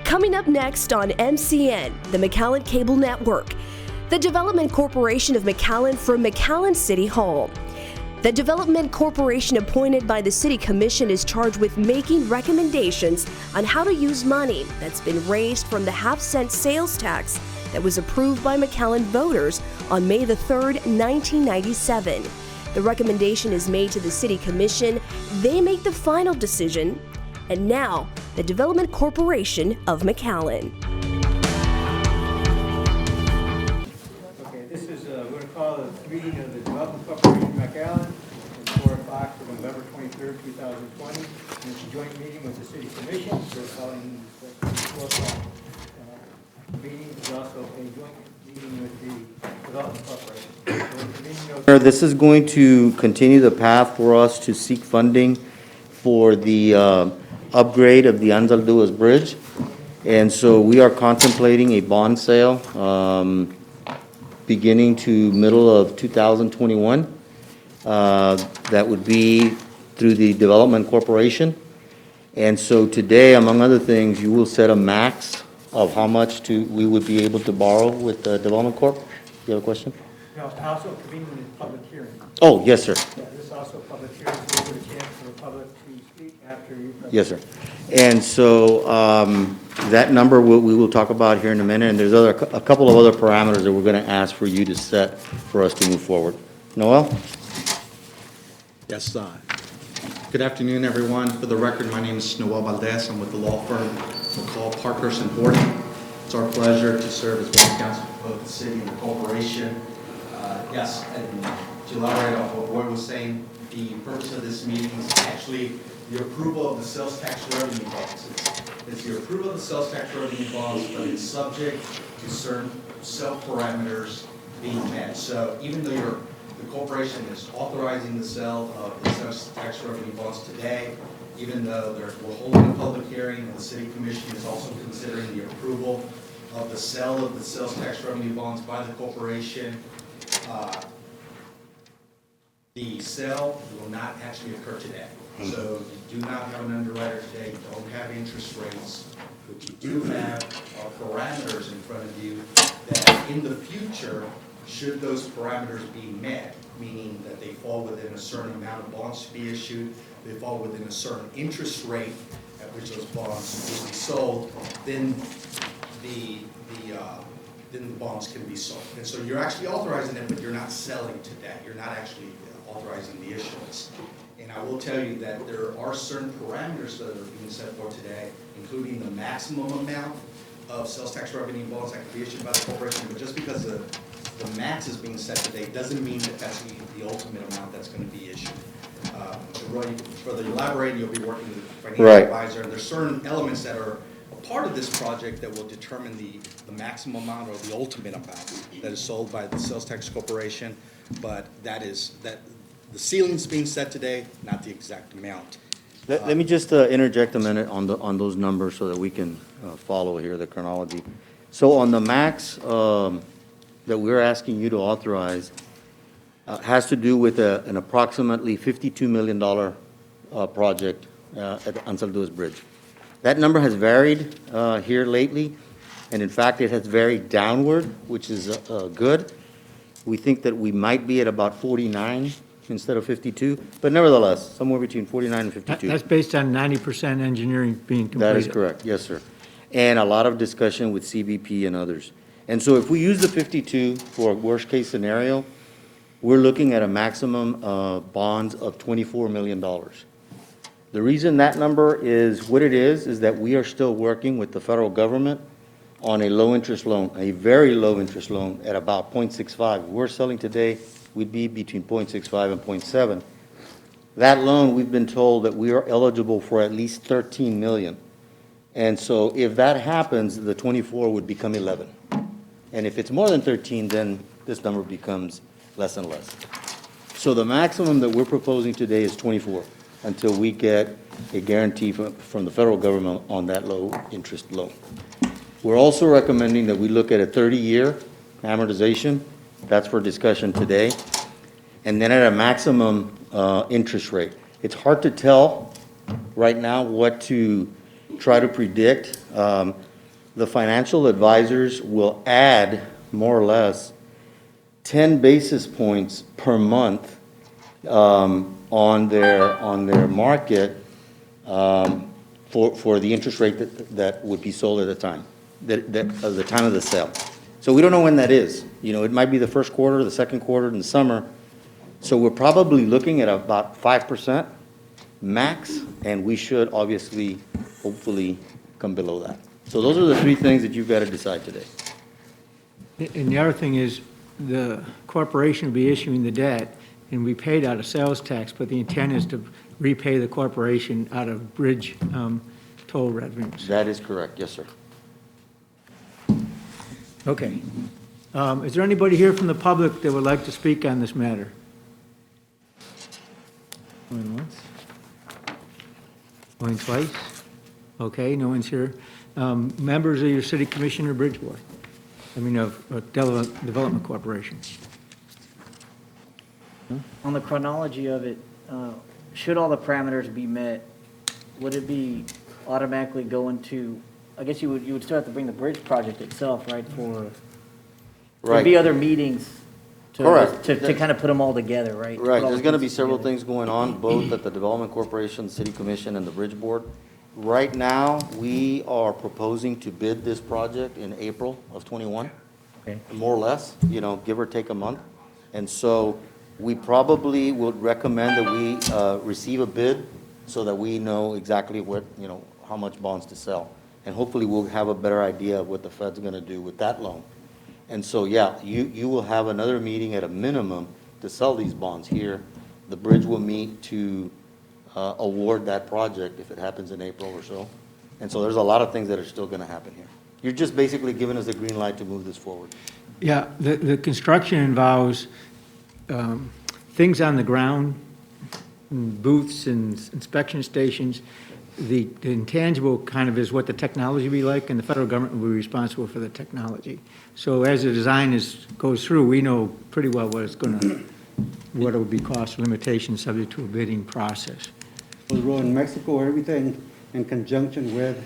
Coming up next on MCN, the McAllen Cable Network, the Development Corporation of McAllen from McAllen City Hall. The Development Corporation appointed by the City Commission is charged with making recommendations on how to use money that's been raised from the half-cent sales tax that was approved by McAllen voters on May the 3rd, 1997. The recommendation is made to the City Commission. They make the final decision. And now, the Development Corporation of McAllen. Okay, this is, we're going to call the meeting of the Development Corporation of McAllen. It's 4 o'clock for November 23rd, 2020. And it's a joint meeting with the City Commission. We're calling the 4 o'clock meeting. It's also a joint meeting with the Development Corporation. This is going to continue the path for us to seek funding for the upgrade of the Anzalduas Bridge. And so we are contemplating a bond sale beginning to middle of 2021. That would be through the Development Corporation. And so today, among other things, you will set a max of how much we would be able to borrow with the Development Corp. You have a question? No, also convening a public hearing. Oh, yes, sir. Yeah, this is also a public hearing, so we'll get a chance for the public to speak after you. Yes, sir. And so that number we will talk about here in a minute, and there's a couple of other parameters that we're going to ask for you to set for us to move forward. Noel? Yes, good afternoon, everyone. For the record, my name is Noel Valdez. I'm with the law firm McCall, Parkhurst & Borden. It's our pleasure to serve as bond counsel for both the city and the corporation. Yes, and to elaborate on what Roy was saying, the purpose of this meeting is actually the approval of the sales tax revenue bonds. It's the approval of the sales tax revenue bonds, but it's subject to certain sell-parameters being met. So even though the corporation is authorizing the sale of the sales tax revenue bonds today, even though we're holding a public hearing, and the City Commission is also considering the approval of the sale of the sales tax revenue bonds by the corporation, the sale will not actually occur today. So you do not have an underwriter today, you don't have interest rates, but you do have parameters in front of you that in the future, should those parameters be met, meaning that they fall within a certain amount of bonds to be issued, they fall within a certain interest rate at which those bonds will be sold, then the bonds can be sold. And so you're actually authorizing them, but you're not selling today. You're not actually authorizing the issuance. And I will tell you that there are certain parameters that are being set for today, including the maximum amount of sales tax revenue bonds that can be issued by the corporation. But just because the max is being set today doesn't mean that that's the ultimate amount that's going to be issued. Roy, further elaborate, you'll be working with a financial advisor, and there's certain elements that are a part of this project that will determine the maximum amount or the ultimate amount that is sold by the sales tax corporation. But the ceiling's being set today, not the exact amount. Let me just interject a minute on those numbers so that we can follow here the chronology. So on the max that we're asking you to authorize has to do with an approximately $52 million project at the Anzalduas Bridge. That number has varied here lately, and in fact it has varied downward, which is good. We think that we might be at about 49 instead of 52, but nevertheless, somewhere between 49 and 52. That's based on 90% engineering being completed. That is correct, yes, sir. And a lot of discussion with CBP and others. And so if we use the 52 for a worst-case scenario, we're looking at a maximum bonds of $24 million. The reason that number is what it is that we are still working with the federal government on a low-interest loan, a very low-interest loan at about 0.65. We're selling today, we'd be between 0.65 and 0.7. That loan, we've been told that we are eligible for at least 13 million. And so if that happens, the 24 would become 11. And if it's more than 13, then this number becomes less and less. So the maximum that we're proposing today is 24 until we get a guarantee from the federal government on that low-interest loan. We're also recommending that we look at a 30-year amortization. That's for discussion today. And then at a maximum interest rate. It's hard to tell right now what to try to predict. the financial advisors will add more or less 10 basis points per month on their market for the interest rate that would be sold at the time, of the time of the sale. So we don't know when that is. You know, it might be the first quarter, the second quarter, in the summer. So we're probably looking at about 5% max, and we should obviously, hopefully, come below that. So those are the three things that you've got to decide today. And the other thing is, the corporation will be issuing the debt, and we paid out of sales tax, but the intent is to repay the corporation out of bridge toll revenues. That is correct, yes, sir. Okay. Is there anybody here from the public that would like to speak on this matter? Going once? Going twice? Okay, no one's here. Members of your city commission or bridge board? I mean, of Development Corporation? On the chronology of it, should all the parameters be met, would it be automatically going to, I guess you would still have to bring the bridge project itself, right, there'd be other meetings Correct. to kind of put them all together, right? Right, Put all there's the going to be pieces several together. things going on, both at the Development Corporation, the City Commission, and the Bridge Board. Right now, we are proposing to bid this project in April of '21, Okay. more or less, you know, give or take a month. And so we probably would recommend that we receive a bid so that we know exactly what, you know, how much bonds to sell. And hopefully, we'll have a better idea of what the Fed's going to do with that loan. And so, yeah, you will have another meeting at a minimum to sell these bonds here. The bridge will meet to award that project if it happens in April or so. And so there's a lot of things that are still going to happen here. You're just basically giving us a green light to move this forward. Yeah, the construction involves things on the ground, booths and inspection stations. The intangible kind of is what the technology will be like, and the federal government will be responsible for the technology. So as the design goes through, we know pretty well what it would be cost limitations subject to a bidding process. Was road in Mexico, everything in conjunction with,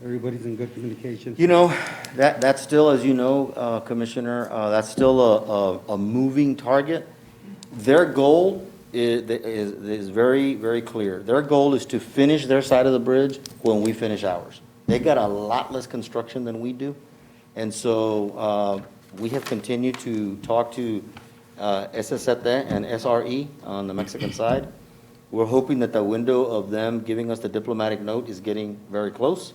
everybody's in good communication. You know, that's still, as you know, Commissioner, that's still a moving target. Their goal is very, very clear. Their goal is to finish their side of the bridge when we finish ours. They got a lot less construction than we do. And so we have continued to talk to SST and SRE on the Mexican side. We're hoping that the window of them giving us the diplomatic note is getting very close.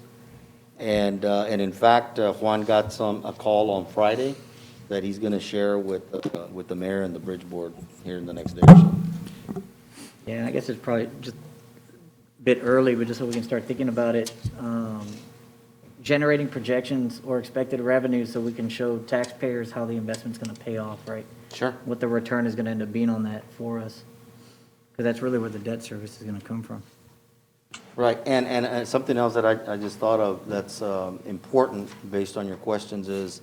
And in fact, Juan got a call on Friday that he's going to share with the mayor and the bridge board here in the next day or so. Yeah, I guess it's probably just a bit early, but just so we can start thinking about it, generating projections or expected revenues so we can show taxpayers how the investment's going to pay off, right? Sure. What the return is going to end up being on that for us. Because that's really where the debt service is going to come from. Right, and something else that I just thought of that's important based on your questions is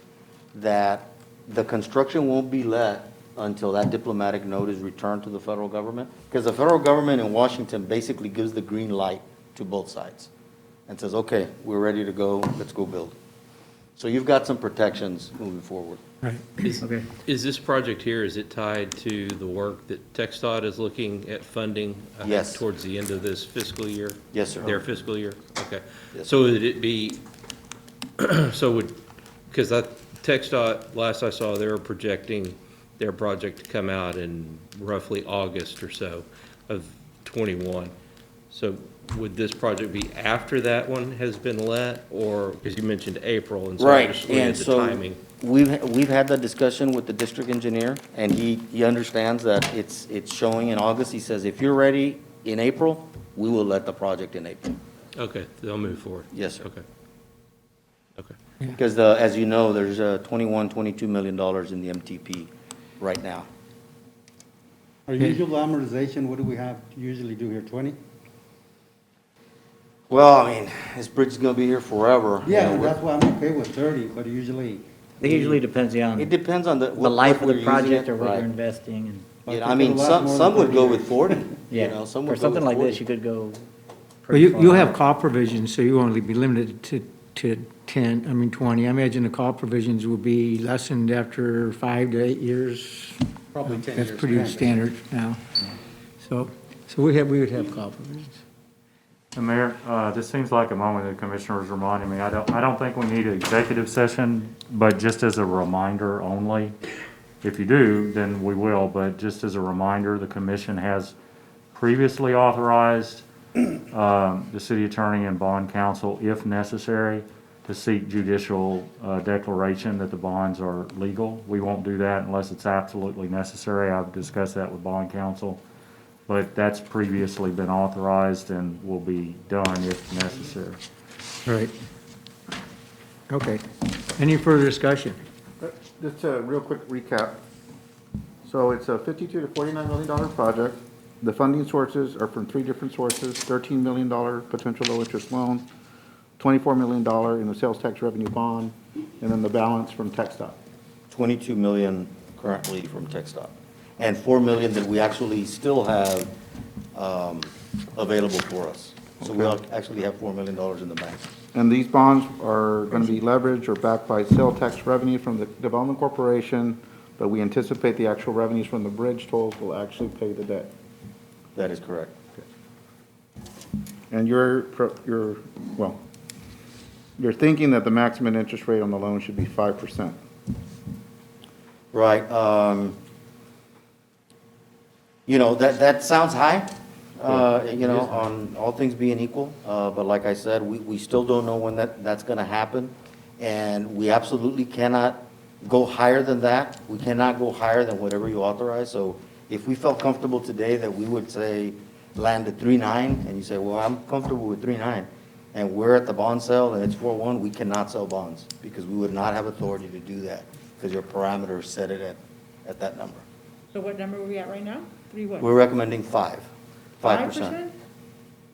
that the construction won't be let until that diplomatic note is returned to the federal government. Because the federal government in Washington basically gives the green light to both sides and says, okay, we're ready to go, let's go build. So you've got some protections moving forward. Right. Okay. Is this project here, is it tied to the work that TxDOT is looking at funding? I think, Yes. towards the end of this fiscal year? Yes, sir. Their fiscal year? Okay. Yes. So would it be, because TxDOT, last I saw, they were projecting their project to come out in roughly August or so of '21. So would this project be after that one has been let, or, because you mentioned April, and so I'm Right, just looking and at the so timing. we've had that discussion with the district engineer, and he understands that it's showing in August. He says, if you're ready in April, we will let the project in April. Okay, they'll move forward. Yes, sir. Okay. Okay. Because as you know, there's $22 million in the MTP right now. Our usual amortization, what do we have usually do here, 20? Well, I mean, this bridge is gonna be here forever. You Yeah, know, that's why I'm okay with 30, but usually, It usually depends, yeah, It on depends on the life of what the we're using project it, or what right. you're investing and, You know, I I think mean, it'll last more some than would go 30 with 40, you yeah. know, some For would go something with like this, 40. you could go. But pretty you'll far. have call provisions, so you only be limited to to 20. I imagine the call provisions will be lessened after 5 to 8 years. Probably 10 That's years. pretty standard now. So we would have call provisions. And Mayor, this seems like a moment the commissioners reminding me, I don't think we need an executive session, but just as a reminder only. If you do, then we will, but just as a reminder, the commission has previously authorized the city attorney and bond counsel, if necessary, to seek judicial declaration that the bonds are legal. We won't do that unless it's absolutely necessary. I've discussed that with bond counsel. But that's previously been authorized and will be done if necessary. Right. Okay. Any further discussion? Just a real quick recap. So it's a $52 to $49 million project. The funding sources are from 3 different sources: $13 million potential low-interest loan, $24 million in the sales tax revenue bond, and then the balance from TxDOT. 22 million currently from TxDOT, and 4 million that we actually still have available for us. So we actually have $4 million in the bank. And these bonds are going to be leveraged or backed by sale tax revenue from the Development Corporation, but we anticipate the actual revenues from the bridge tolls will actually pay the debt. That is correct. And you're thinking that the maximum interest rate on the loan should be 5%. Right. You know, that sounds high, you know, on all things being equal. But like I said, we still don't know when that's going to happen. And we absolutely cannot go higher than that. We cannot go higher than whatever you authorize. So if we felt comfortable today that we would say land at 3.9, and you say, well, I'm comfortable with 3.9, and we're at the bond sale and it's 4.1, we cannot sell bonds because we would not have authority to do that because your parameters set it at that number. So what number are we at right now? 3 what? We're recommending 5%.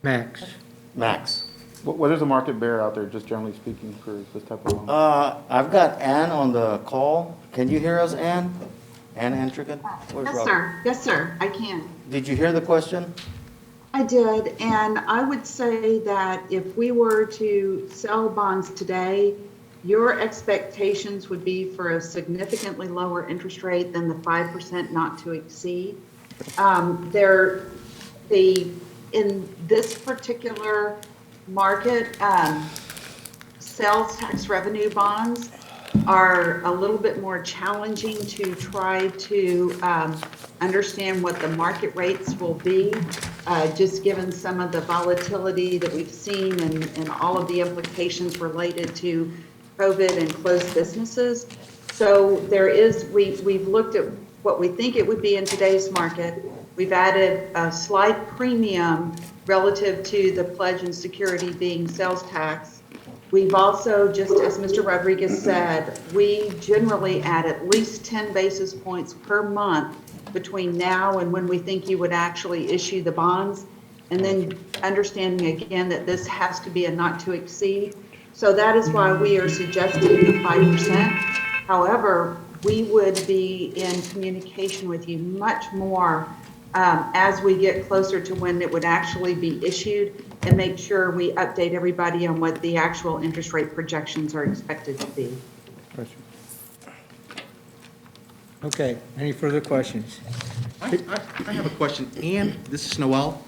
Max. Max. What does the market bear out there, just generally speaking, for this type of loan? I've got Ann on the call. Can you hear us, Ann? Ann Antrigan? Where's Yes, Robert? sir. Yes, sir. I can. Did you hear the question? I did, and I would say that if we were to sell bonds today, your expectations would be for a significantly lower interest rate than the 5% not to exceed. In this particular market, sales tax revenue bonds are a little bit more challenging to try to understand what the market rates will be, just given some of the volatility that we've seen and all of the implications related to COVID and closed businesses. So we've looked at what we think it would be in today's market. We've added a slight premium relative to the pledge and security being sales tax. We've also, just as Mr. Rodriguez said, we generally add at least 10 basis points per month between now and when we think you would actually issue the bonds. And then understanding again that this has to be a not to exceed. So that is why we are suggesting the 5%. However, we would be in communication with you much more as we get closer to when it would actually be issued and make sure we update everybody on what the actual interest rate projections are expected to be. Okay. Any further questions? I have a question. Ann, this is Noel.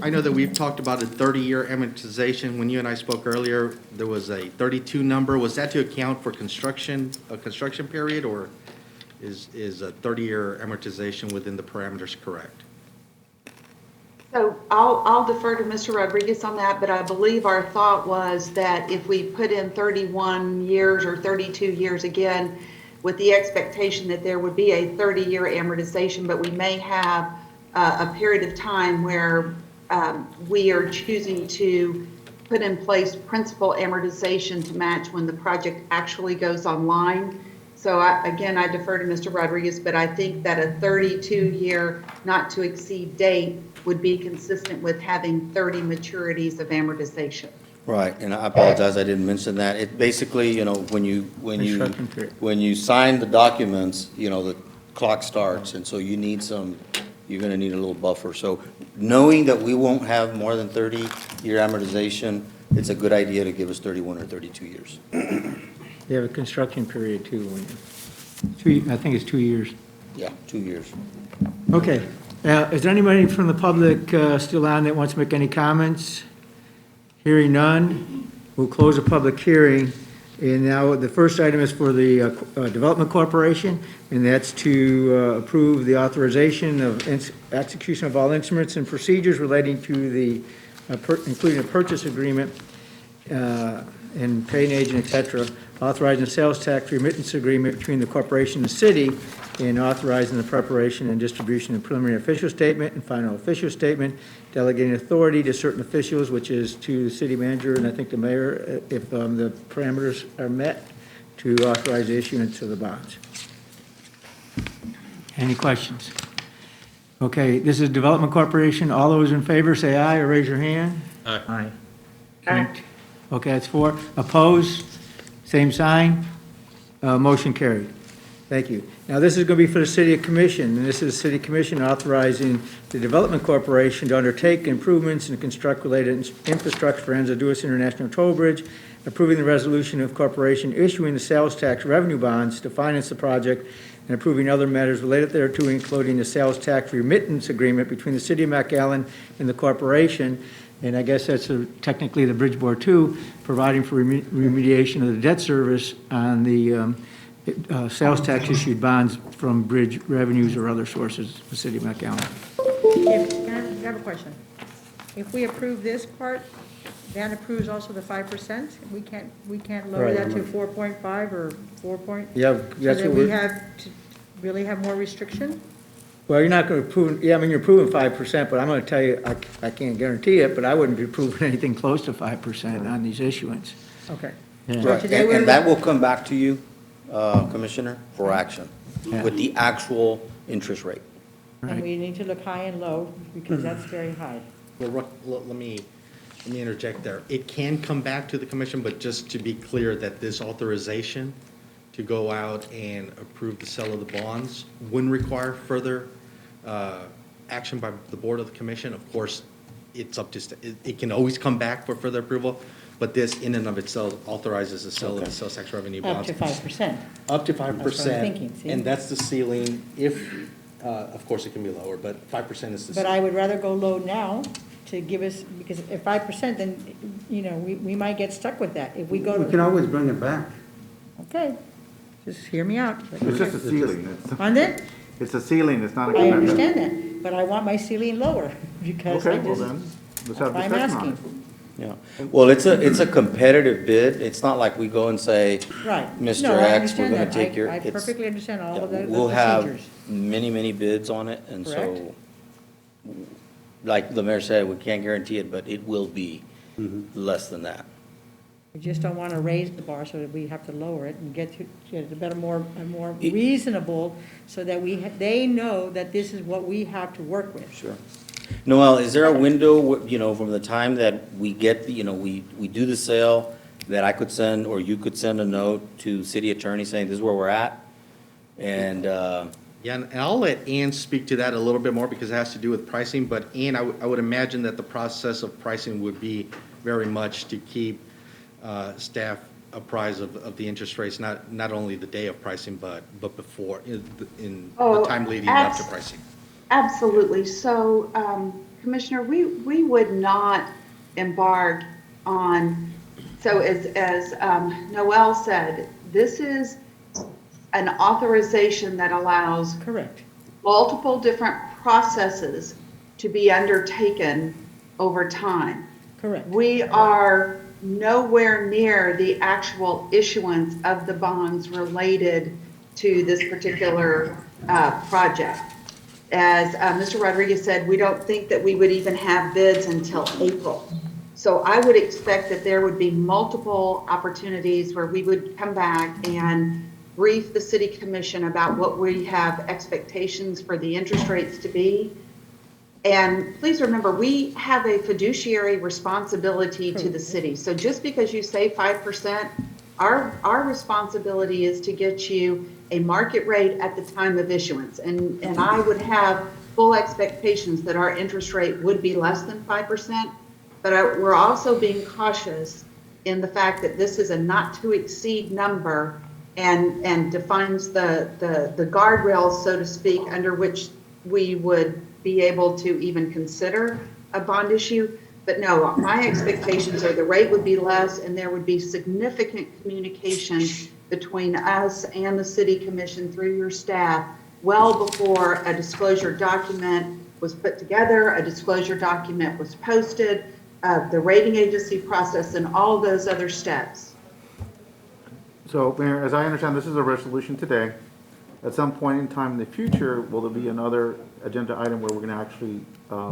I know that we've talked about a 30-year amortization. When you and I spoke earlier, there was a 32 number. Was that to account for a construction period, or is a 30-year amortization within the parameters correct? So I'll defer to Mr. Rodriguez on that, but I believe our thought was that if we put in 31 years or 32 years again, with the expectation that there would be a 30-year amortization, but we may have a period of time where we are choosing to put in place principal amortization to match when the project actually goes online. So I defer to Mr. Rodriguez, but I think that a 32-year not to exceed date would be consistent with having 30 maturities of amortization. Right, and I apologize, I didn't mention that. It basically, you know, when you sign the documents, you know, the clock starts, and so you're gonna need a little buffer. So knowing that we won't have more than 30-year amortization, it's a good idea to give us 31 or 32 years. You have a construction period too. I think it's 2 years. Yeah, 2 years. Okay. Is there anybody from the public still on that wants to make any comments? Hearing none, we'll close the public hearing. And now the first item is for the Development Corporation, and that's to approve the authorization of execution of all instruments and procedures relating to the, including a purchase agreement and paying agent, et cetera, authorizing a sales tax remittance agreement between the corporation and the city, and authorizing the preparation and distribution of preliminary official statement and final official statement, delegating authority to certain officials, which is to the city manager and I think the mayor, if the parameters are met, to authorize the issuance of the bonds. Any questions? Okay, this is Development Corporation. All those in favor say aye or raise your hand. Aye. Aye. Okay, that's 4. Opposed? Same sign. Motion carried. Thank you. Now, this is going to be for the City Commission, and this is the City Commission authorizing the Development Corporation to undertake improvements and construct related infrastructure for Anza International Toll Bridge, approving the resolution of corporation issuing the sales tax revenue bonds to finance the project, and approving other matters related thereto, including the sales tax remittance agreement between the City of McAllen and the corporation. And I guess that's technically the Bridge Board too, providing for remediation of the debt service on the sales tax issued bonds from bridge revenues or other sources of the City of McAllen. I have a question. If we approve this part, that approves also the 5%? We can't lower Right. that to 4.5 or 4 point? Yeah, So that's that what we we're, have to really have more restriction? well, you're not going to approve, yeah, I mean, you're approving 5%, but I'm going to tell you, I can't guarantee it, but I wouldn't be approving anything close to 5% on these issuance. Okay. Yeah. So Right, today we're and that will come back to you, Commissioner, for action, Yeah. with the actual interest rate. And Right. we need to look high and low, because that's very high. Well, let me interject there. It can come back to the commission, but just to be clear that this authorization to go out and approve the sale of the bonds wouldn't require further action by the board of the commission. Of course, it's up to, it can always come back for further approval, but this in and of itself authorizes the sale of the sales tax revenue Up bonds. to 5%. Up to That's what I'm 5%. thinking, see? And that's the ceiling. If, of course, it can be lower, but 5% is the But ceiling. I would rather go low now to give us, because at 5%, then, we might get stuck with that. If we go We can to, always bring it back. okay, just hear me out. It's just a ceiling. On it? It's a ceiling, it's not a I commitment. understand that, but I want my ceiling lower, because I Okay, well just, then, let's that's have why I'm discussion on it. asking. Yeah, well, it's a competitive bid. It's not like we go and say, Right. Mr. No, I X, we're understand gonna that. take your. I it's- perfectly understand all of yeah, the We'll have procedures. many bids on it, and Correct. so, like the mayor said, we can't guarantee it, but it will be less than that. We just don't want to raise the bar so that we have to lower it and get a better, more reasonable, so that they know that this is what we have to work with. Sure. Noel, is there a window, from the time that we get, we do the sale, that I could send, or you could send a note to city attorney saying this is where we're at? And, Yeah, and I'll let Ann speak to that a little bit more because it has to do with pricing. But Ann, I would imagine that the process of pricing would be very much to keep staff apprised of the interest rates, not only the day of pricing, but before, in the time leading up to pricing. Absolutely. So, Commissioner, we would not embark on, so as Noel said, this is an authorization that allows Correct. multiple different processes to be undertaken over time. Correct. We are nowhere near the actual issuance of the bonds related to this particular project. As Mr. Rodriguez said, we don't think that we would even have bids until April. So I would expect that there would be multiple opportunities where we would come back and brief the city commission about what we have expectations for the interest rates to be. And please remember, we have a fiduciary responsibility to the city. So just because you say 5%, our responsibility is to get you a market rate at the time of issuance. And I would have full expectations that our interest rate would be less than 5%, but we're also being cautious in the fact that this is a not to exceed number and defines the guardrails, so to speak, under which we would be able to even consider a bond issue. But no, my expectations are the rate would be less and there would be significant communication between us and the city commission through your staff well before a disclosure document was put together, a disclosure document was posted, the rating agency process, and all those other steps. So, Mayor, as I understand, this is a resolution today. At some point in time in the future, will there be another agenda item where we're going to actually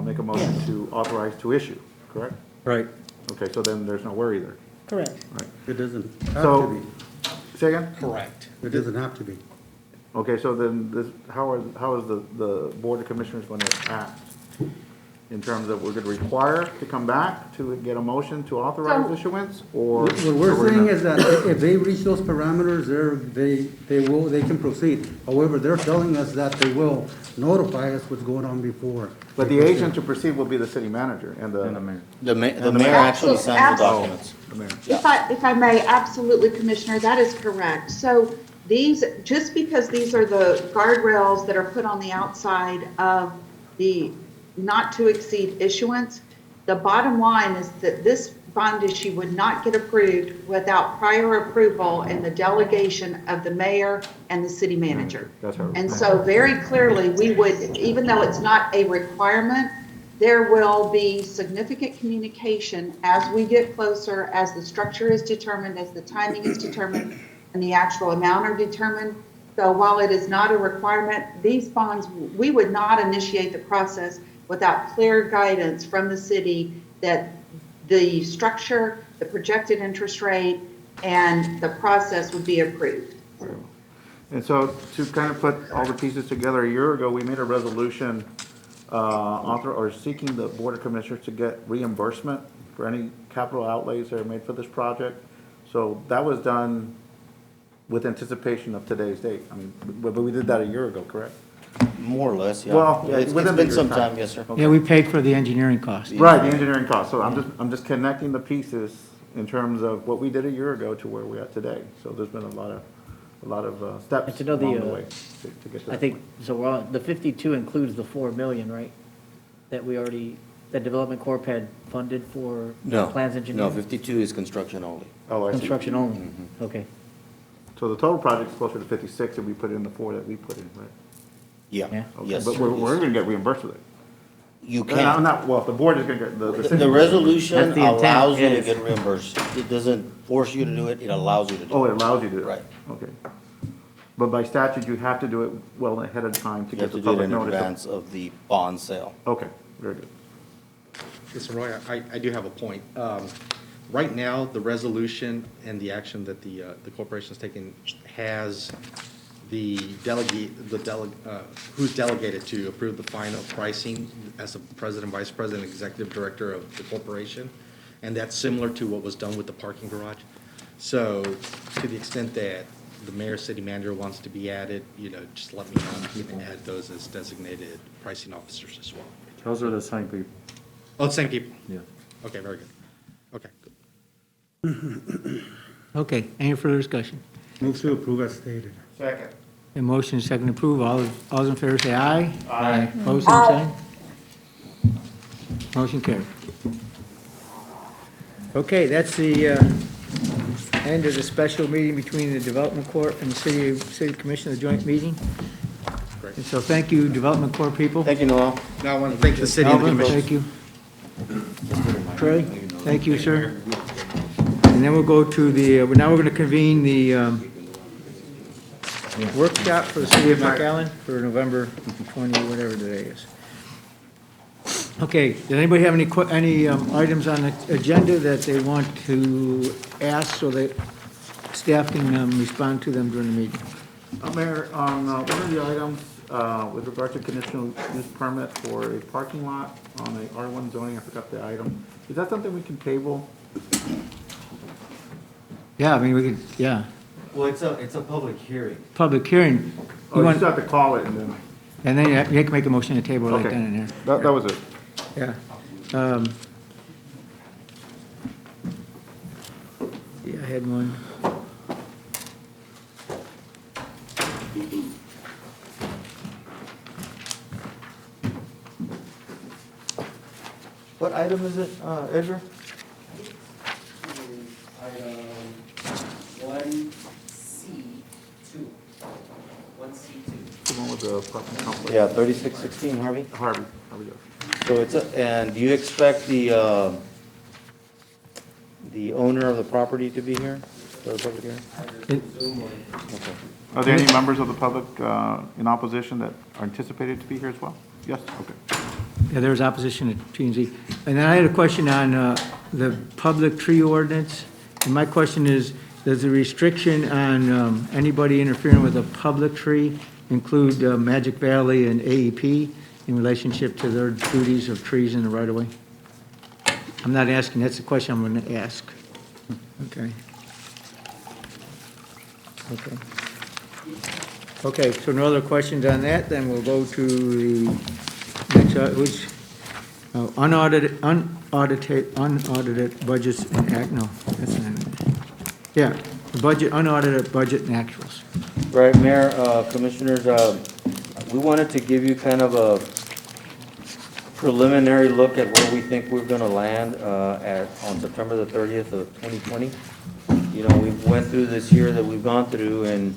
make a motion to authorize to issue, correct? Right. Okay, so then there's no worry there. Correct. Right. It doesn't have to So, be. say again? Correct. It doesn't have to be. Okay, so then this, how is the Board of Commissioners going to act? In terms of, we're going to require to come back to get a motion to authorize So- issuance, or? What we're or saying gonna- is that if they reach those parameters, they can proceed. However, they're telling us that they will notify us what's going on before. But the agent to proceed will be the city manager and the. And the mayor. The mayor actually signs the Absolutely. documents. The mayor. If I may, absolutely, Commissioner, that is correct. So these, just because these are the guardrails that are put on the outside of the not to exceed issuance, the bottom line is that this bond issue would not get approved without prior approval and the delegation of the mayor and the city manager. That's how. And so very clearly, we would, even though it's not a requirement, there will be significant communication as we get closer, as the structure is determined, as the timing is determined, and the actual amount are determined. So while it is not a requirement, these bonds, we would not initiate the process without clear guidance from the city that the structure, the projected interest rate, and the process would be approved. And so to kind of put all the pieces together, a year ago, we made a resolution seeking the Board of Commissioners to get reimbursement for any capital outlays that are made for this project. So that was done with anticipation of today's date. I mean, but we did that a year ago, correct? More or less, yeah. Well, yeah, It's within been the some time. time, yes, sir. Yeah, we paid for the engineering cost. Right, the engineering cost. So I'm just connecting the pieces in terms of what we did a year ago to where we're at today. So there's been a lot of steps And to know the, along the way to get to that I think, point. so we're on, the 52 includes the 4 million, right? That we already, that Development Corp had funded for No, plans no, engineering? 52 is construction only. Oh, I see. Construction only, okay. So the total project is closer to 56 if we put in the 4 that we put in, right? Yeah. Yeah, Okay, yes. but we're gonna get reimbursed with it. You No, can. not, well, the board is gonna get, the city. The resolution That's the intent, allows you to yes. get reimbursed. It doesn't force you to do it, it allows you to do Oh, it. it allows you to do it? Right. Okay. But by statute, you have to do it well ahead of time to You have get to the do it public in notice. advance of the bond sale. Okay, very good. Mr. Roy, I do have a point. Right now, the resolution and the action that the corporation is taking has the who's delegated to approve the final pricing as the president, vice president, executive director of the corporation. And that's similar to what was done with the parking garage. So to the extent that the mayor, city manager wants to be added, just let me know. We can add those as designated pricing officers as well. Those are the same people. Oh, same people? Yeah. Okay, very good. Okay, good. Okay, any further discussion? Move to approve as stated. Second. A motion is second to approve. All those in favor say aye. Aye. Opposed, same sign. Motion carried. Okay, that's the end of the special meeting between the Development Corp and the City Commission, the joint meeting. Great. And so thank you, Development Corp people. Thank you, Noel. Now I want to thank the city and the Alvin, commission. thank you. Trey, thank you, sir. And then we'll go to the, now we're going to convene the workshop for the city of McAllen for November 20, whatever today is. Okay, does anybody have any items on the agenda that they want to ask so that staff can respond to them during the meeting? Mayor, on one of the items with regard to conditional use permit for a parking lot on a R1 zoning, I forgot the item. Is that something we can table? Yeah, I mean, we could, yeah, Well, it's a public hearing. public hearing. Oh, you just have to call it and then. And then you can make a motion to table right Okay. then and there. That was it. Yeah. Yeah, I had one. What item is it, Edgar? Item 1C2. 1C2. The one with the apartment complex. Yeah, 3616 Harvey. Harvey, yes. So it's, and do you expect the owner of the property to be here? For the public hearing? Okay. Are there any members of the public in opposition that are anticipated to be here as well? Yes, okay. Yeah, there was opposition at P&Z. And then I had a question on the public tree ordinance. And my question is, does the restriction on anybody interfering with a public tree include Magic Valley and AEP in relationship to their duties of trees in the right-of-way? I'm not asking, that's the question I'm going to ask. Okay. Okay. Okay, so no other questions on that, then we'll go to the next, which, unaudited budgets and no, that's not it. Yeah, the budget, unaudited budget and actuals. Right, Mayor, Commissioners, we wanted to give you kind of a preliminary look at where we think we're gonna land on September the 30th of 2020. You know, we went through this year that we've gone through, and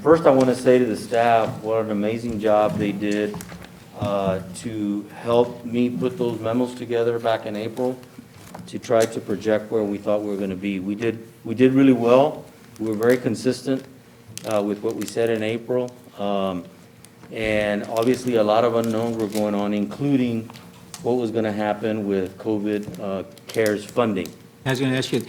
first I want to say to the staff, what an amazing job they did to help me put those memos together back in April to try to project where we thought we were going to be. We did really well. We were very consistent with what we said in April. And obviously a lot of unknowns were going on, including what was going to happen with COVID CARES funding. I was going to ask you,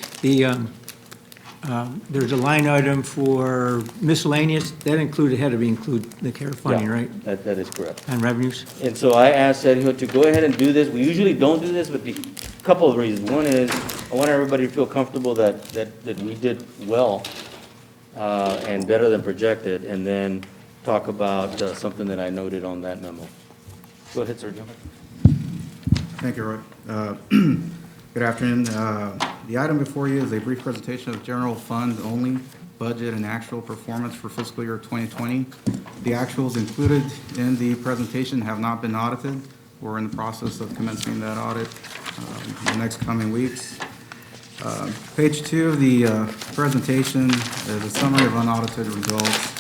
there's a line item for miscellaneous, that had to include the CARE funding, Yeah, right? That is correct. And revenues? And so I asked Sergio to go ahead and do this. We usually don't do this, but a couple of reasons. One is, I want everybody to feel comfortable that we did well and better than projected, and then talk about something that I noted on that memo. Go ahead, Sergio. Thank you, Roy. Good afternoon. The item before you is a brief presentation of general fund only budget and actual performance for fiscal year 2020. The actuals included in the presentation have not been audited. We're in the process of commencing that audit in the next coming weeks. Page 2 of the presentation is a summary of unaudited results.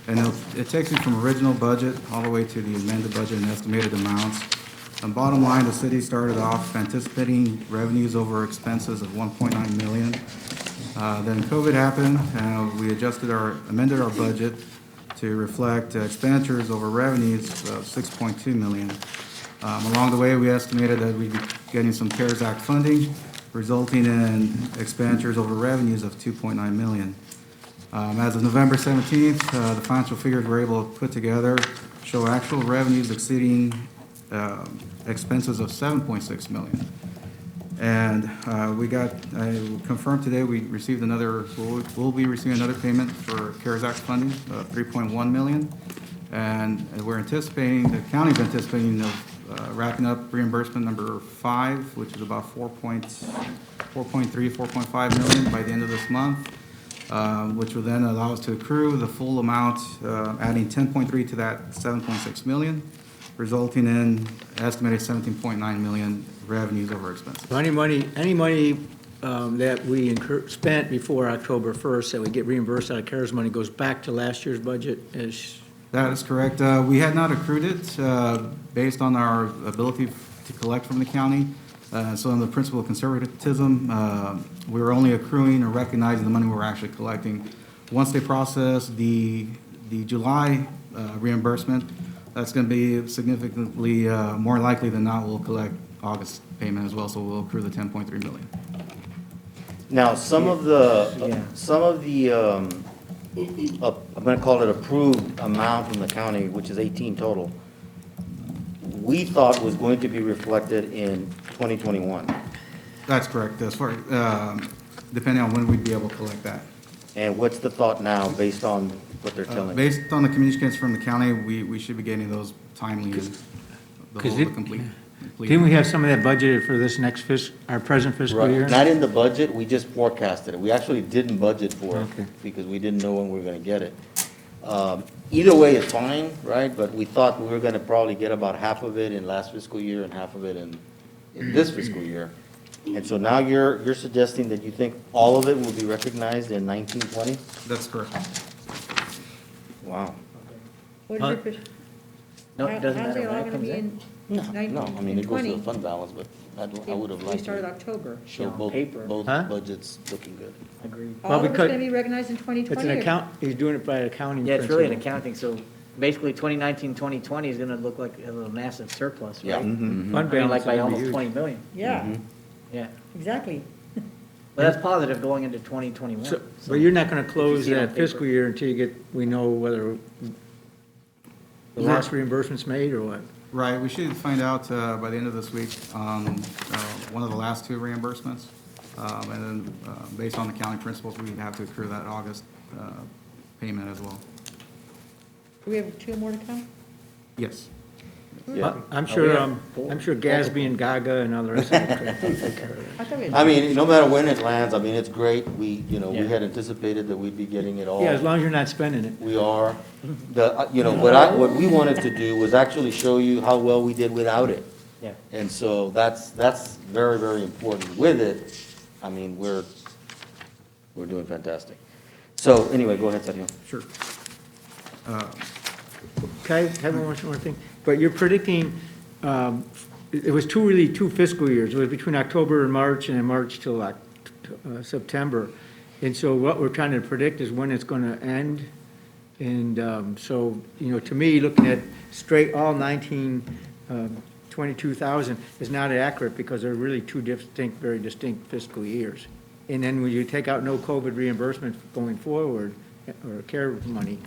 And it takes you from original budget all the way to the amended budget and estimated amounts. And bottom line, the city started off anticipating revenues over expenses of $1.9 million. Then COVID happened, and we amended our budget to reflect expenditures over revenues of $6.2 million. Along the way, we estimated that we'd be getting some CARES Act funding, resulting in expenditures over revenues of $2.9 million. As of November 17th, the financial figures we're able to put together show actual revenues exceeding expenses of $7.6 million. And I confirmed today, we'll be receiving another payment for CARES Act funding of $3.1 million. And we're anticipating, the county's anticipating of wrapping up reimbursement number 5, which is about 4.5 million by the end of this month, which will then allow us to accrue the full amount, adding 10.3 to that 7.6 million, resulting in estimated 17.9 million revenues over expenses. So any money that we spent before October 1st that we get reimbursed out of CARES money goes back to last year's budget as... That is correct. We had not accrued it based on our ability to collect from the county. So in the principle of conservatism, we were only accruing or recognizing the money we were actually collecting. Once they process the July reimbursement, that's going to be significantly more likely than not we'll collect August payment as well, so we'll accrue the 10.3 million. Now, some of the I'm going to call it approved amount from the county, which is 18 total, we thought was going to be reflected in 2021. That's correct, as far, depending on when we'd be able to collect that. And what's the thought now, based on what they're telling you? Based on the communications from the county, we should be getting those timely, the Because whole, it- the complete. Didn't we have some of that budgeted for this next our present fiscal year? Right, not in the budget, we just forecasted it. We actually didn't budget for it Okay. because we didn't know when we were gonna get it. Either way is fine, right? But we thought we were gonna probably get about half of it in last fiscal year and half of it in this fiscal year. And so now you're suggesting that you think all of it will be recognized in 1920? That's correct. Wow. What is Huh? your fish? No, it doesn't How's matter it all when it gonna comes be in. No, 19 no, I mean, it goes to the 20? fund balance, but I would have We liked started to October. show Yeah, on both, paper. both Huh? budgets looking good. Agreed. Well, All of it's because- gonna be recognized in 2020? It's an account, he's doing it by accounting Yeah, it's really an principle. accounting, so basically 2019, 2020 is gonna look like a massive surplus, Yeah. right? Fund I mean, balance like is by gonna be almost huge. 20 million. Yeah, Yeah. exactly. But that's positive going into 2021. So- So- But you're not gonna close see it on that fiscal paper. year until we know whether the last reimbursement's made or what? Right, we should find out by the end of this week on one of the last two reimbursements. And then, based on the county principles, we have to accrue that August payment as well. Do we have 2 more to come? Yes. I'm we sure, have I'm sure Gatsby and Gaga and all the rest of it. I thought we had I mean, no matter when it lands, I mean, it's great. We Yeah. had anticipated that we'd be getting it all. Yeah, as long as you're not spending it. We are. What we wanted to do was actually show you how well we did without it. Yeah. And so that's very, very important. With it, I mean, we're doing fantastic. So anyway, go ahead, Sergio. Sure. Okay, have one more thing. But you're predicting, it was two fiscal years. It was between October and March, and then March till like September. And so what we're trying to predict is when it's going to end. And so, to me, looking at straight all 22,000 is not accurate because they're really two very distinct fiscal years. And then when you take out no COVID reimbursement going forward, or care money,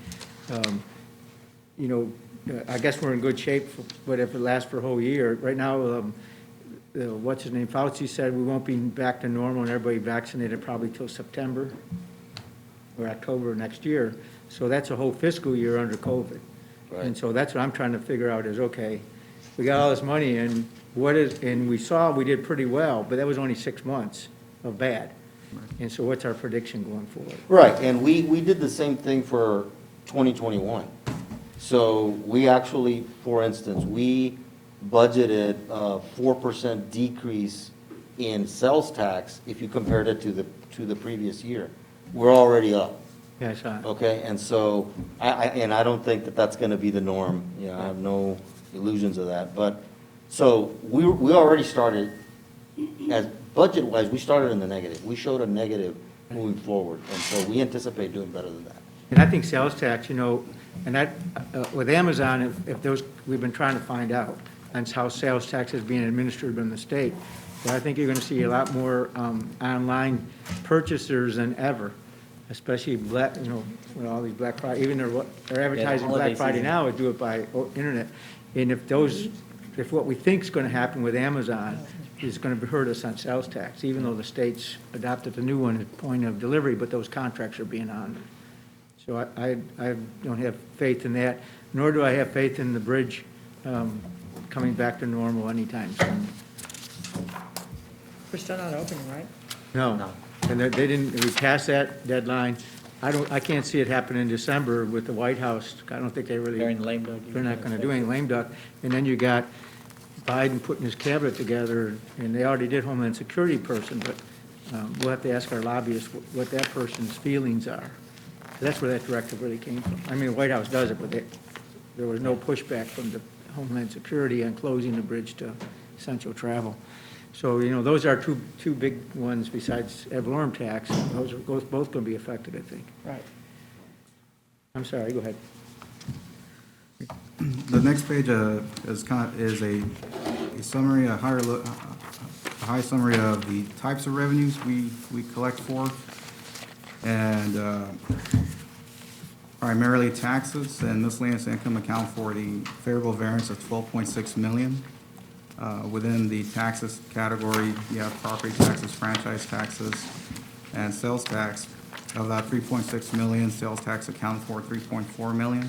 I guess we're in good shape, but if it lasts for a whole year, right now, what's his name, Fauci said we won't be back to normal and everybody vaccinated probably till September or October next year. So that's a whole fiscal year under COVID. Right. And so that's what I'm trying to figure out is, okay, we got all this money and we saw we did pretty well, but that was only 6 months of bad. And so what's our prediction going forward? Right, and we did the same thing for 2021. So we actually, for instance, we budgeted a 4% decrease in sales tax if you compared it to the previous year. We're already up, Yeah, I saw it. okay? And so, I don't think that that's gonna be the norm. I have no illusions of that. But, so we already started, as budget-wise, we started in the negative. We showed a negative moving forward, and so we anticipate doing better than that. And I think sales tax, and that, with Amazon, if those, we've been trying to find out, and how sales tax is being administered in the state. But I think you're gonna see a lot more online purchasers than ever, especially with all these Black Friday, even they're advertising holiday Black Friday season. now, do it by internet. And if what we think's gonna happen with Amazon is gonna hurt us on sales tax, even though the state's adopted the new one at point of delivery, but those contracts are being honored. So I don't have faith in that, nor do I have faith in the bridge coming back to normal anytime soon. We're still not opening, right? No. And they didn't, we passed that deadline. I can't see it happen in December with the White House. I don't think They're in lame duck. they're not gonna do any lame duck. And then you got Biden putting his cabinet together, and they already did Homeland Security person, but we'll have to ask our lobbyists what that person's feelings are. That's where that directive really came from. I mean, the White House does it, but there was no pushback from the Homeland Security on closing the bridge to essential travel. So, those are two big ones besides ad valorem tax. Those are both going to be affected, I think. Right. I'm sorry, go ahead. The next page is a summary, a high summary of the types of revenues we collect for. And primarily taxes and miscellaneous income account for the favorable variance of 12.6 million. Within the taxes category, you have property taxes, franchise taxes, and sales tax. Of that 3.6 million, sales tax accounted for 3.4 million.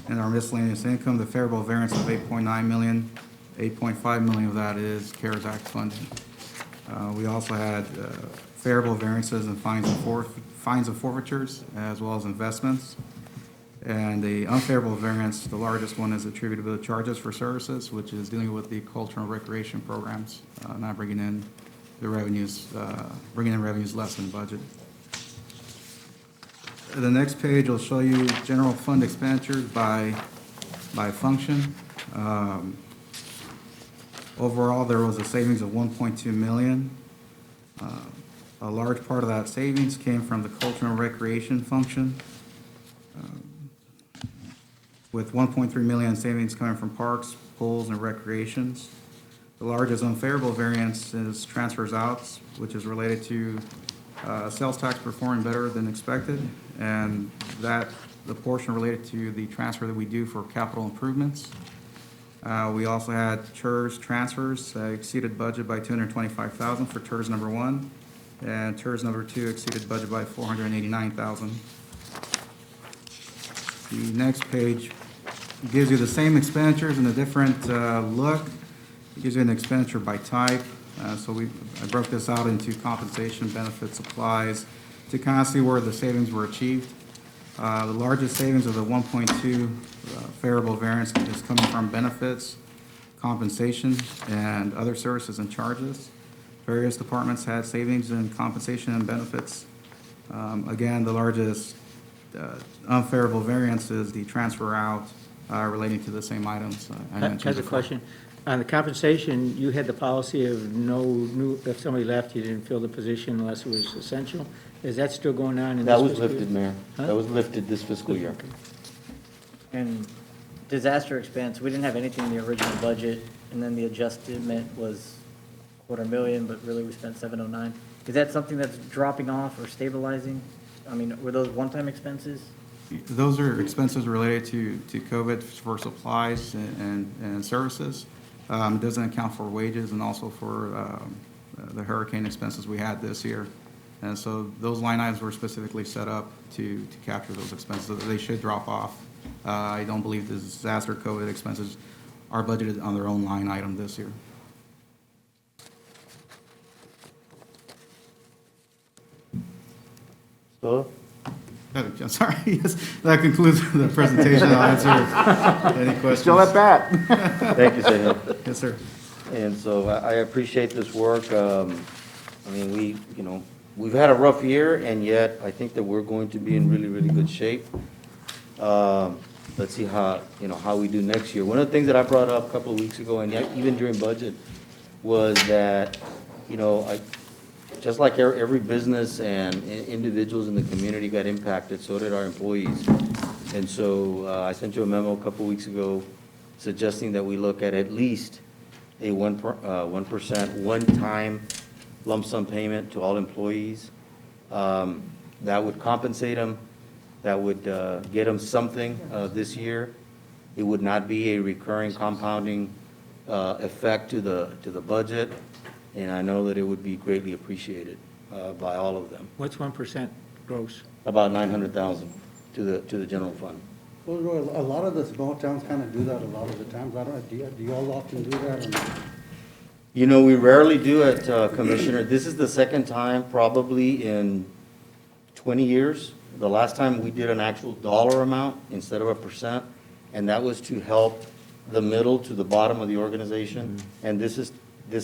And our miscellaneous income, the favorable variance of 8.9 million, 8.5 million of that is CARES Act funding. We also had favorable variances in fines and forfeitures, as well as investments. And the unfavorable variance, the largest one, is attributable to charges for services, which is dealing with the cultural and recreation programs, not bringing in the revenues, bringing in revenues less than budget. The next page will show you general fund expenditures by function. Overall, there was a savings of 1.2 million. A large part of that savings came from the cultural and recreation function, with 1.3 million savings coming from parks, pools, and recreations. The largest unfavorable variance is transfers outs, which is related to sales tax performing better than expected, and that the portion related to the transfer that we do for capital improvements. We also had TERS transfers exceeded budget by 225,000 for TERS number 1, and TERS number 2 exceeded budget by 489,000. The next page gives you the same expenditures in a different look. It gives you an expenditure by type. So I broke this out into compensation, benefits, supplies, to kind of see where the savings were achieved. The largest savings of the 1.2 favorable variance is coming from benefits, compensation, and other services and charges. Various departments had savings in compensation and benefits. Again, the largest unfavorable variance is the transfer out relating to the same items I mentioned Has a before. question. On the compensation, you had the policy of no new, if somebody left, you didn't fill the position unless it was essential. Is that still going on in this That was fiscal year? lifted, Mayor. Huh? That was lifted this fiscal year. And disaster expense, we didn't have anything in the original budget, and then the adjustment was 250,000, but really we spent 709. Is that something that's dropping off or stabilizing? I mean, were those one-time expenses? Those are expenses related to COVID for supplies and services. It doesn't account for wages and also for the hurricane expenses we had this year. And so those line items were specifically set up to capture those expenses. They should drop off. I don't believe the disaster COVID expenses are budgeted on their own line item this year. So, I'm sorry, yes, that concludes the presentation. I'll answer any questions. Still at bat. thank you, Senor. Yes, sir. And so I appreciate this work. I mean, we've had a rough year, and yet I think that we're going to be in really, really good shape. Let's see how we do next year. One of the things that I brought up a couple of weeks ago, and yet even during budget, was that, just like every business and individuals in the community got impacted, so did our employees. And so I sent you a memo a couple of weeks ago suggesting that we look at least a 1% one-time lump sum payment to all employees. That would compensate them. That would get them something this year. It would not be a recurring compounding effect to the budget. And I know that it would be greatly appreciated by all of them. What's 1% gross? About 900,000 to the general fund. Well, Roy, a lot of the small towns kind of do that a lot of the times. I don't, do you all often do that or not? We rarely do it, Commissioner. This is the second time probably in 20 years. The last time we did an actual dollar amount instead of a percent, and that was to help the middle to the bottom of the organization. And this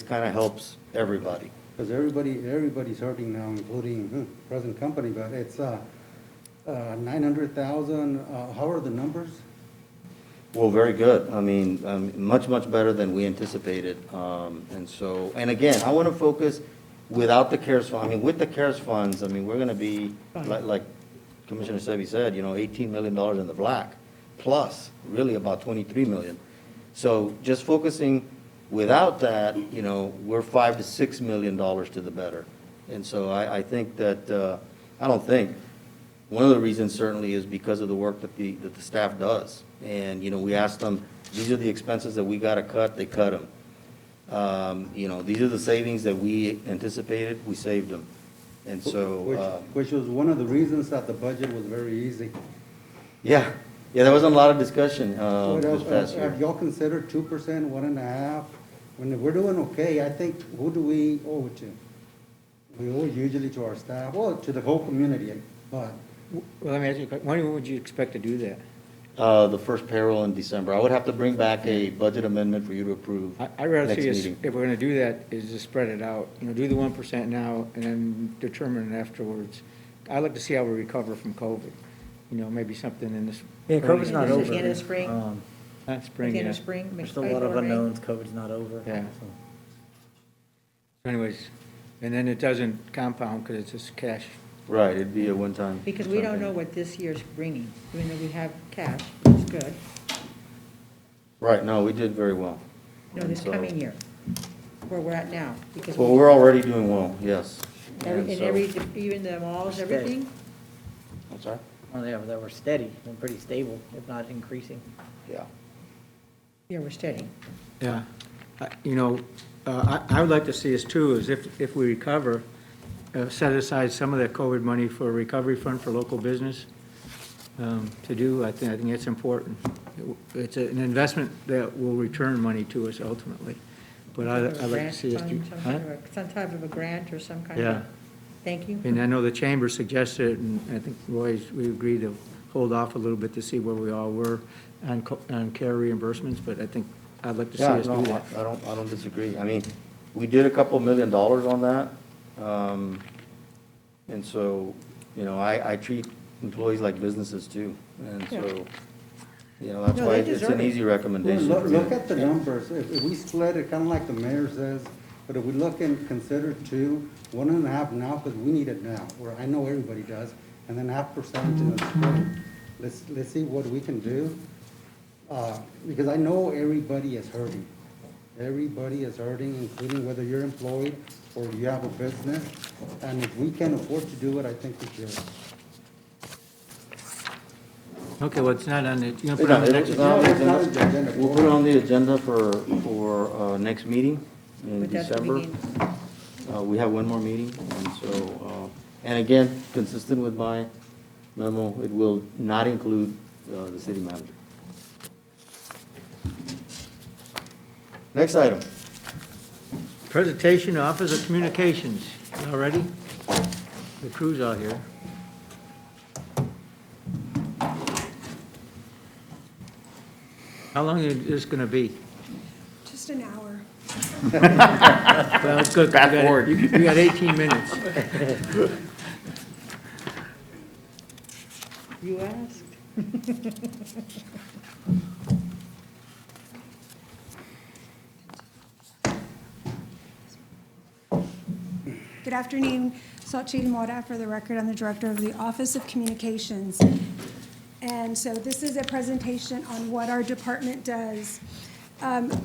kind of helps everybody. Because everybody's hurting now, including present company, but it's 900,000. How are the numbers? Well, very good. I mean, much, much better than we anticipated. And again, I want to focus without the CARES fund. I mean, with the CARES funds, I mean, we're going to be, like Commissioner Sebi said, $18 million in the black, plus really about 23 million. So just focusing without that, we're $5 to $6 million to the better. And so I think that, one of the reasons certainly is because of the work that the staff does. And, we asked them, these are the expenses that we got to cut, they cut them. These are the savings that we anticipated, we saved them. And so, Which was one of the reasons that the budget was very easy. yeah, there wasn't a lot of discussion What this else, past year. have y'all considered 2%, 1.5%? When we're doing okay, I think, who do we owe it to? We owe it usually to our staff, well, to the whole community, but Well, let me ask you, a question. When would you expect to do that? The first payroll in December. I would have to bring back a budget amendment for you to approve I'd rather next see us, meeting. if we're gonna do that, is to spread it out. You know, do the 1% now and then determine it afterwards. I'd like to see how we recover from COVID. You know, maybe something in this. Yeah, COVID's not over. Beginning of spring, Spring, beginning yeah. of spring. There's still a lot of unknowns, COVID's not over. Yeah. so. Anyways, and then it doesn't compound because it's just cash. Right, it'd be a one-time. Because we don't know what this year's bringing, even though we have cash, it's good. Right, no, we did very well. No, And this so- coming year, where we're at now, because Well, we're already doing well, yes. and so- every, even the malls, Steady. everything, I'm sorry? Well, yeah, that we're steady and pretty stable, if not increasing. Yeah. yeah, we're steady. Yeah. You know, I would like to see us too, is if we recover, set aside some of that COVID money for a recovery fund for local business to do. I think that's important. It's an investment that will return money to us ultimately. But I'd like to Grant see us do. fund, some Huh? kind of some type of a grant or some kind Yeah. of, thank you. And I know the chamber suggested it, and I think Roy's, we agreed to hold off a little bit to see where we all were on care reimbursements, but I think I'd like to see Yeah, us no, do that. I don't disagree. I mean, we did a couple $1 million on that. And so, you know, I treat employees like businesses too. And so, you know, that's No, why they it's deserve an it. easy well, recommendation. look at the numbers. If we split it, kind of like the mayor says, but if we look and consider 2, 1.5 now, because we need it now, or I know everybody does, and then 0.5% in the spring. Let's see what we can do. Because I know everybody is hurting. Everybody is hurting, including whether you're employed or you have a business. And if we can afford to do it, I think we should. Okay, well, it's not on the, you're gonna put it on the next. It's not on the No, it's not on the agenda. agenda. We'll put it on the agenda for next meeting in But that's the December. beginning. We have one more meeting, and so, and again, consistent with my memo, it will not include the city manager. Next item. Presentation, Office of Communications. Y'all ready? The crew's out here. How long is this gonna be? Just an hour. Well, it's good. Fast forward. You got 18 minutes. You asked. Good afternoon, Salchid Mora, for the record, I'm the Director of the Office of Communications. And so this is a presentation on what our department does.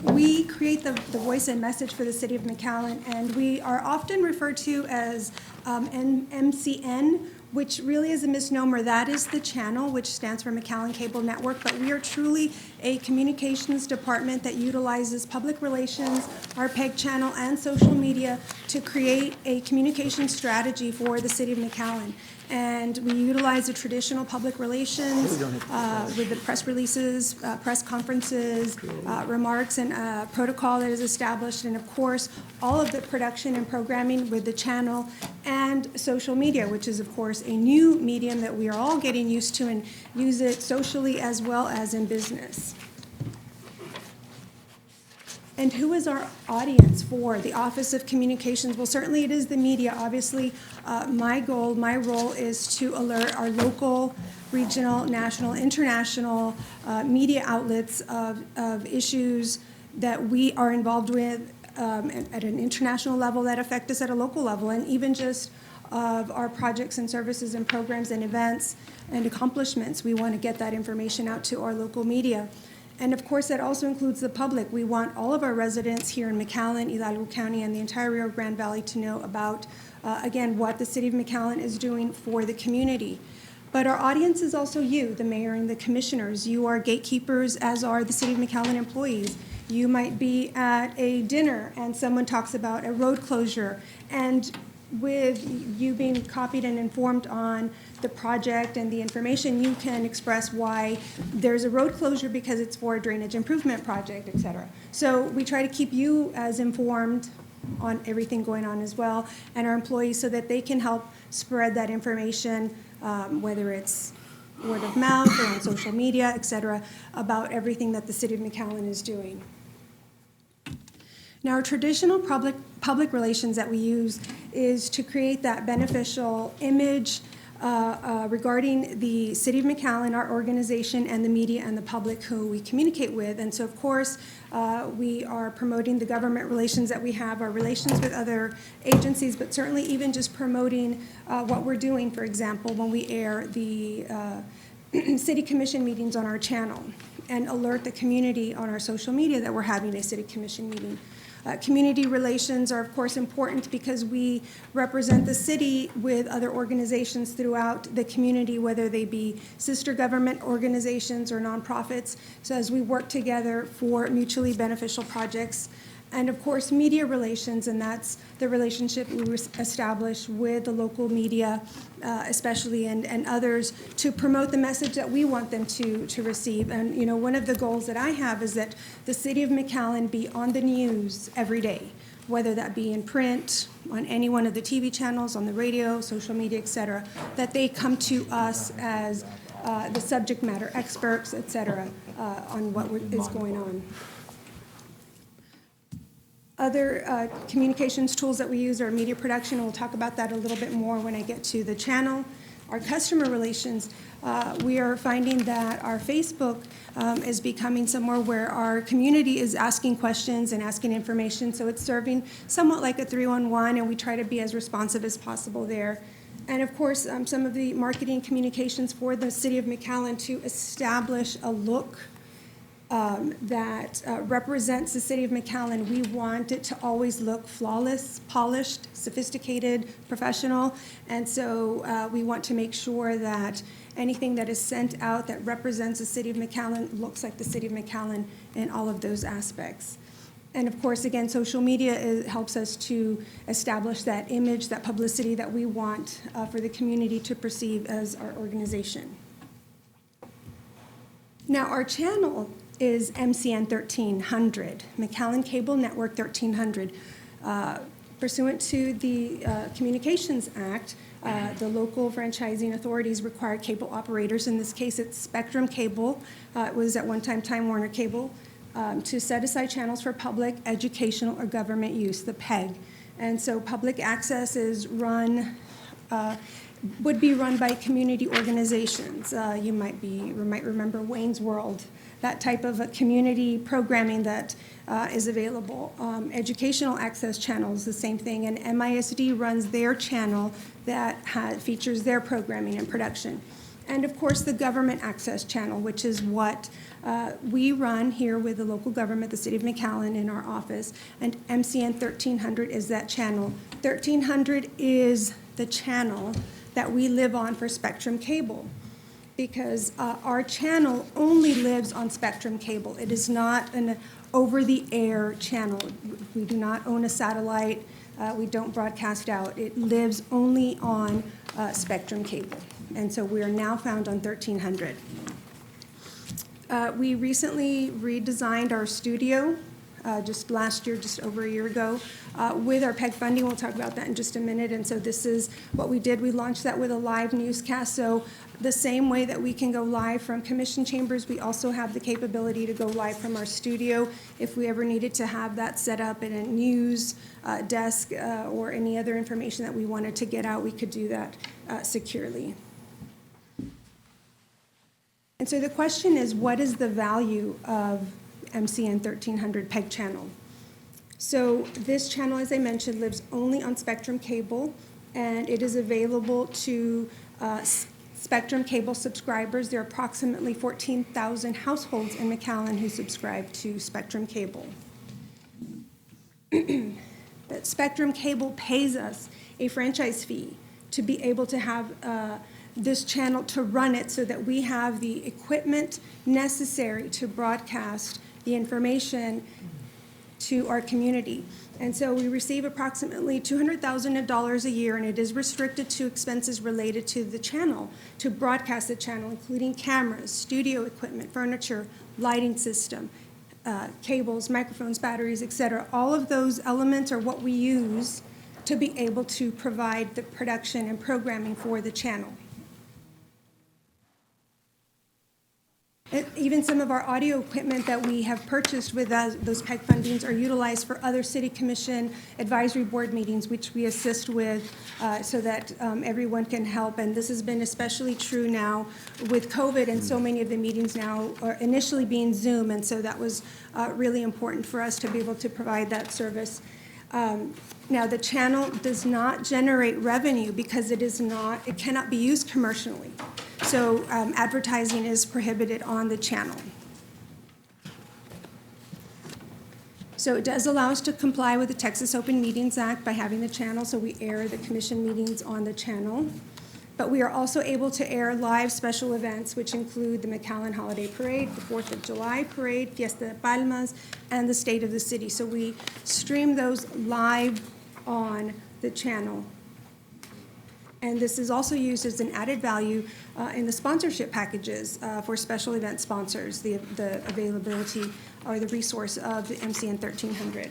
We create the voice and message for the city of McAllen, and we are often referred to as MCN, which really is a misnomer. That is the channel, which stands for McAllen Cable Network, but we are truly a communications department that utilizes public relations, our PEG channel, and social media to create a communication strategy for the city of McAllen. And we utilize the traditional public relations with the press releases, press conferences, remarks, and protocol that is established, and of course, all of the production and programming with the channel and social media, which is of course a new medium that we are all getting used to and use it socially as well as in business. And who is our audience for the Office of Communications? Well, certainly it is the media. Obviously, my role is to alert our local, regional, national, international media outlets of issues that we are involved with at an international level that affect us at a local level, and even just of our projects and services and programs and events and accomplishments. We want to get that information out to our local media. And of course, that also includes the public. We want all of our residents here in McAllen, Hidalgo County, and the entire Rio Grande Valley to know about, again, what the city of McAllen is doing for the community. But our audience is also you, the mayor and the commissioners. You are gatekeepers, as are the city of McAllen employees. You might be at a dinner and someone talks about a road closure, and with you being copied and informed on the project and the information, you can express why there's a road closure because it's for a drainage improvement project, et cetera. So we try to keep you as informed on everything going on as well, and our employees, so that they can help spread that information, whether it's word of mouth or on social media, et cetera, about everything that the city of McAllen is doing. Now, our traditional public relations that we use is to create that beneficial image regarding the city of McAllen, our organization, and the media and the public who we communicate with. And so, of course, we are promoting the government relations that we have, our relations with other agencies, but certainly even just promoting what we're doing, for example, when we air the city commission meetings on our channel and alert the community on our social media that we're having a city commission meeting. Community relations are, of course, important because we represent the city with other organizations throughout the community, whether they be sister government organizations or nonprofits, so as we work together for mutually beneficial projects. And of course, media relations, and that's the relationship we establish with the local media, especially, and others, to promote the message that we want them to receive. And you know, one of the goals that I have is that the city of McAllen be on the news every day, whether that be in print, on any one of the TV channels, on the radio, social media, et cetera, that they come to us as the subject matter experts, et cetera, on what is going on. Other communications tools that we use are media production, and we'll talk about that a little bit more when I get to the channel. Our customer relations, we are finding that our Facebook is becoming somewhere where our community is asking questions and asking information, so it's serving somewhat like a 311, and we try to be as responsive as possible there. And of course, some of the marketing communications for the city of McAllen to establish a look that represents the city of McAllen. We want it to always look flawless, polished, sophisticated, professional, and so we want to make sure that anything that is sent out that represents the city of McAllen looks like the city of McAllen in all of those aspects. And of course, again, social media helps us to establish that image, that publicity that we want for the community to perceive as our organization. Now, our channel is MCN 1300, McAllen Cable Network 1300. Pursuant to the Communications Act, the local franchising authorities require cable operators, in this case it's Spectrum Cable, it was at one time Time Warner Cable, to set aside channels for public, educational, or government use, the PEG. And so public access is run, would be run by community organizations. You might remember Wayne's World, that type of community programming that is available. Educational access channels, the same thing, and MISD runs their channel that features their programming and production. And of course, the government access channel, which is what we run here with the local government, the city of McAllen, in our office, and MCN 1300 is that channel. 1300 is the channel that we live on for Spectrum Cable, because our channel only lives on Spectrum Cable. It is not an over-the-air channel. We do not own a satellite. We don't broadcast out. It lives only on Spectrum Cable. And so we are now found on 1300. We recently redesigned our studio just last year, just over a year ago, with our PEG funding. We'll talk about that in just a minute. And so this is what we did. We launched that with a live newscast. So the same way that we can go live from commission chambers, we also have the capability to go live from our studio. If we ever needed to have that set up in a news desk or any other information that we wanted to get out, we could do that securely. And so the question is, what is the value of MCN 1300 PEG channel? So this channel, as I mentioned, lives only on Spectrum Cable, and it is available to Spectrum Cable subscribers. There are approximately 14,000 households in McAllen who subscribe to Spectrum Cable. That Spectrum Cable pays us a franchise fee to be able to have this channel, to run it, so that we have the equipment necessary to broadcast the information to our community. And so we receive approximately $200,000 a year, and it is restricted to expenses related to the channel, to broadcast the channel, including cameras, studio equipment, furniture, lighting system, cables, microphones, batteries, etc. All of those elements are what we use to be able to provide the production and programming for the channel. Even some of our audio equipment that we have purchased with those PEG fundings are utilized for other city commission advisory board meetings, which we assist with so that everyone can help. And this has been especially true now with COVID, and so many of the meetings now are initially being Zoom, and so that was really important for us to be able to provide that service. Now, the channel does not generate revenue because it cannot be used commercially. So advertising is prohibited on the channel. So it does allow us to comply with the Texas Open Meetings Act by having the channel, so we air the commission meetings on the channel. But we are also able to air live special events, which include the McAllen Holiday Parade, the 4th of July Parade, Fiesta de Palmas, and the State of the City. So we stream those live on the channel. And this is also used as an added value in the sponsorship packages for special event sponsors, the availability or the resource of the MCN 1300.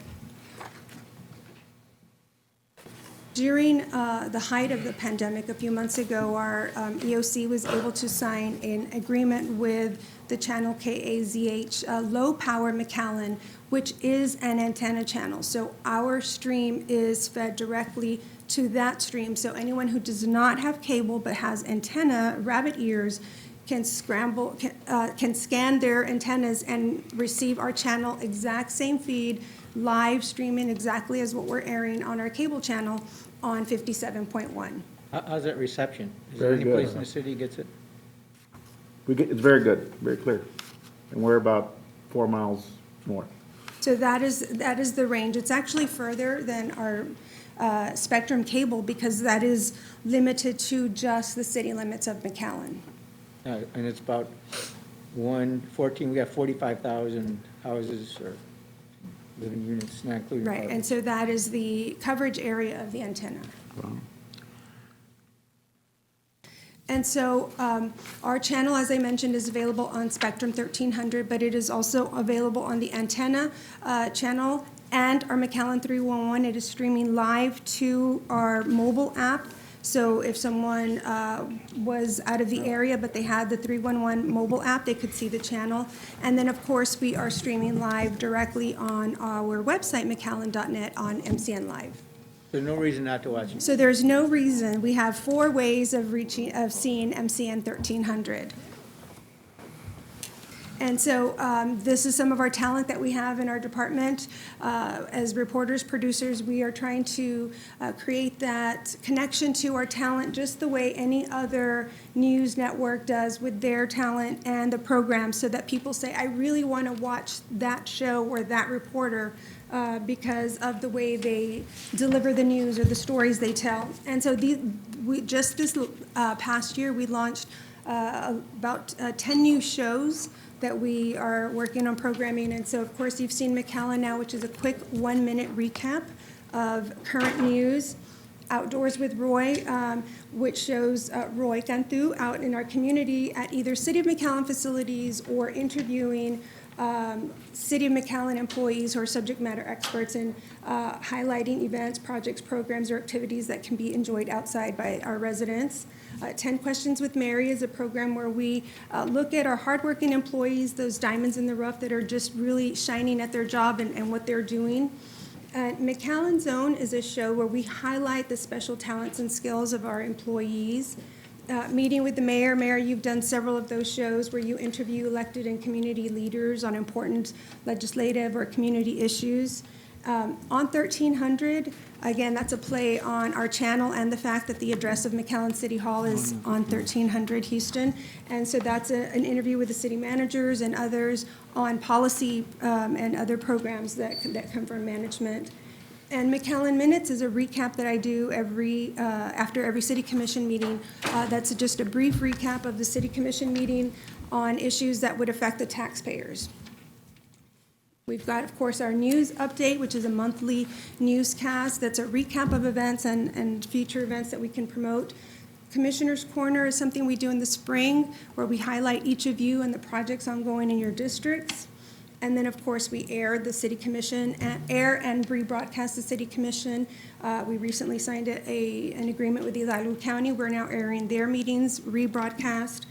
During the height of the pandemic a few months ago, our EOC was able to sign an agreement with the channel KAZH, Low Power McAllen, which is an antenna channel. So our stream is fed directly to that stream. So anyone who does not have cable but has antenna, rabbit ears, can scan their antennas and receive our channel exact same feed, live streaming exactly as what we're airing on our cable channel on 57.1. How's that reception? Is Very there any good. place in the city gets it? It's very good, very clear. And we're about 4 miles north. So that is the range. It's actually further than our Spectrum cable because that is limited to just the city limits of McAllen. And it's about 114, we got 45,000 houses or living units, not including Right, and apartments. so that is the coverage area of the antenna. Wow. And so our channel, as I mentioned, is available on Spectrum 1300, but it is also available on the antenna channel and our McAllen 311. It is streaming live to our mobile app. So if someone was out of the area, but they had the 311 mobile app, they could see the channel. And then, of course, we are streaming live directly on our website, McAllen.net, on MCN Live. There's no reason not to watch it. So there's no reason. We have 4 ways of seeing MCN 1300. And so this is some of our talent that we have in our department. As reporters, producers, we are trying to create that connection to our talent just the way any other news network does with their talent and the program, so that people say, I really want to watch that show or that reporter because of the way they deliver the news or the stories they tell. And so just this past year, we launched about 10 new shows that we are working on programming. And so, of course, you've seen McAllen Now, which is a quick 1-minute recap of current news. Outdoors with Roy, which shows Roy Cantu out in our community at either City of McAllen facilities or interviewing City of McAllen employees who are subject matter experts and highlighting events, projects, programs, or activities that can be enjoyed outside by our residents. 10 Questions with Mary is a program where we look at our hardworking employees, those diamonds in the rough that are just really shining at their job and what they're doing. McAllen Zone is a show where we highlight the special talents and skills of our employees. Meeting with the mayor. Mayor, you've done several of those shows where you interview elected and community leaders on important legislative or community issues. On 1300, again, that's a play on our channel and the fact that the address of McAllen City Hall is on 1300 Houston. And so that's an interview with the city managers and others on policy and other programs that come from management. And McAllen Minutes is a recap that I do after every city commission meeting. That's just a brief recap of the city commission meeting on issues that would affect the taxpayers. We've got, of course, our news update, which is a monthly newscast that's a recap of events and future events that we can promote. Commissioner's Corner is something we do in the spring where we highlight each of you and the projects ongoing in your districts. And then, of course, we air the city commission, air and rebroadcast the city commission. We recently signed an agreement with Hidalgo County. We're now airing their meetings, rebroadcast.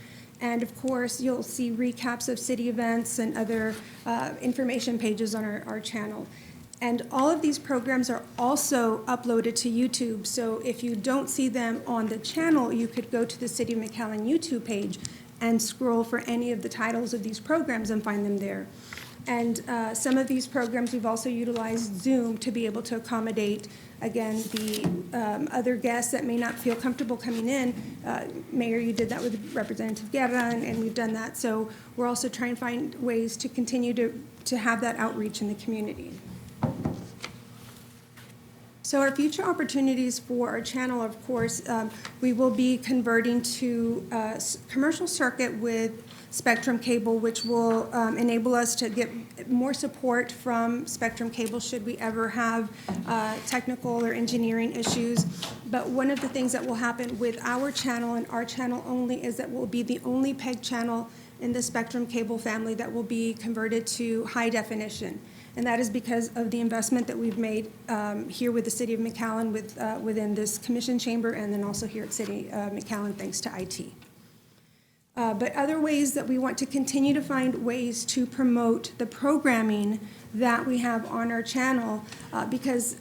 And of course, you'll see recaps of city events and other information pages on our channel. And all of these programs are also uploaded to YouTube. So if you don't see them on the channel, you could go to the City of McAllen YouTube page and scroll for any of the titles of these programs and find them there. And some of these programs, we've also utilized Zoom to be able to accommodate, again, the other guests that may not feel comfortable coming in. Mayor, you did that with Representative Guerra, and we've done that. So we're also trying to find ways to continue to have that outreach in the community. So our future opportunities for our channel, of course, we will be converting to commercial circuit with Spectrum Cable, which will enable us to get more support from Spectrum Cable should we ever have technical or engineering issues. But one of the things that will happen with our channel and our channel only is that we'll be the only PEG channel in the Spectrum Cable family that will be converted to high definition. And that is because of the investment that we've made here with the City of McAllen within this commission chamber, and then also here at City McAllen thanks to IT. But other ways that we want to continue to find ways to promote the programming that we have on our channel, because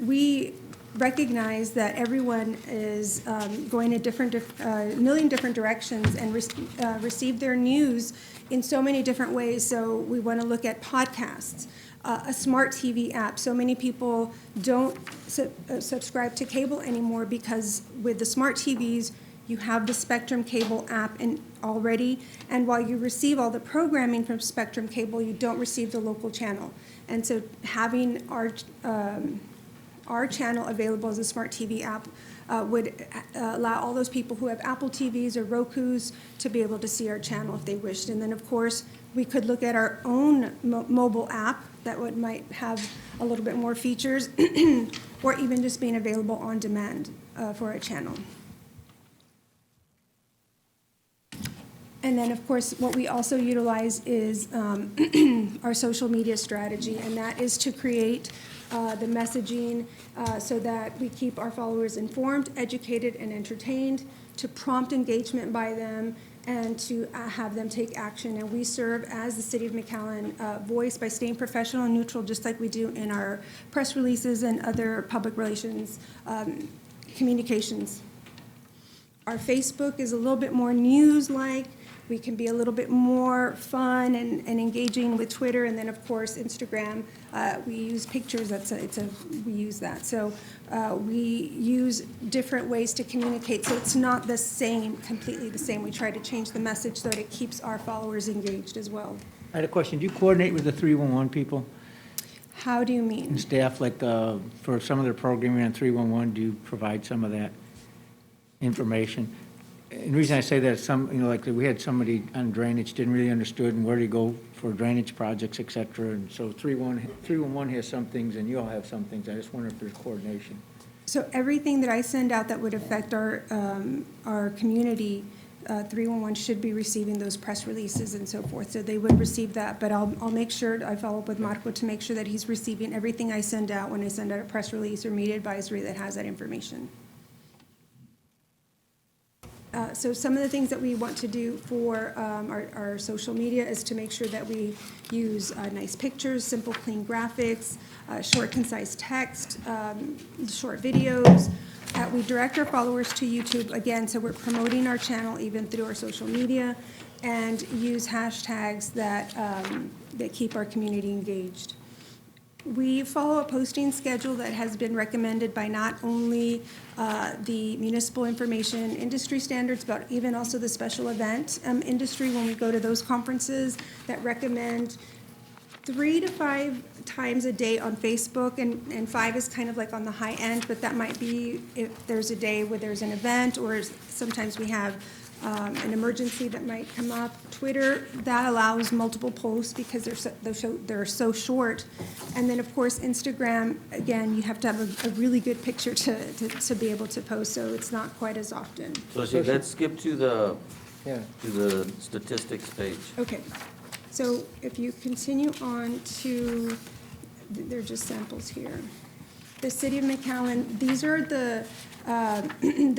we recognize that everyone is going a million different directions and receive their news in so many different ways. So we want to look at podcasts, a smart TV app. So many people don't subscribe to cable anymore because with the smart TVs, you have the Spectrum Cable app already, and while you receive all the programming from Spectrum Cable, you don't receive the local channel. And so having our channel available as a smart TV app would allow all those people who have Apple TVs or Rokus to be able to see our channel if they wished. And then, of course, we could look at our own mobile app that might have a little bit more features, or even just being available on demand for our channel. And then, of course, what we also utilize is our social media strategy, and that is to create the messaging so that we keep our followers informed, educated, and entertained, to prompt engagement by them, and to have them take action. And we serve as the City of McAllen voice by staying professional and neutral, just like we do in our press releases and other public relations communications. Our Facebook is a little bit more news-like. We can be a little bit more fun and engaging with Twitter, and then of course Instagram. We use pictures. We use that. So we use different ways to communicate. So it's not the same, completely the same. We try to change the message so that it keeps our followers engaged as well. I had a question. Do you coordinate with the 311 people How do you mean? and staff, like for some of their programming on 311? Do you provide some of that information? And the reason I say that is like we had somebody on drainage, didn't really understood and where to go for drainage projects, et cetera. And so 311 has some things and you all have some things. I just wonder if there's coordination. So everything that I send out that would affect our community, 311 should be receiving those press releases and so forth. So they would receive that, but I'll make sure, I follow up with Marco to make sure that he's receiving everything I send out when I send out a press release or media advisory that has that information. So some of the things that we want to do for our social media is to make sure that we use nice pictures, simple, clean graphics, short, concise text, short videos. We direct our followers to YouTube, again, so we're promoting our channel even through our social media, and use hashtags that keep our community engaged. We follow a posting schedule that has been recommended by not only the municipal information industry standards, but even also the special event industry when we go to those conferences, that recommend 3 to 5 times a day on Facebook, and 5 is kind of like on the high end, but that might be if there's a day where there's an event, or sometimes we have an emergency that might come up. Twitter, that allows multiple posts because they're so short. And then, of course, Instagram, again, you have to have a really good picture to be able to post, so it's not quite as often. So let's skip to the Yeah. statistics page. Okay, so if you continue on to, they're just samples here. The city of McAllen, these are the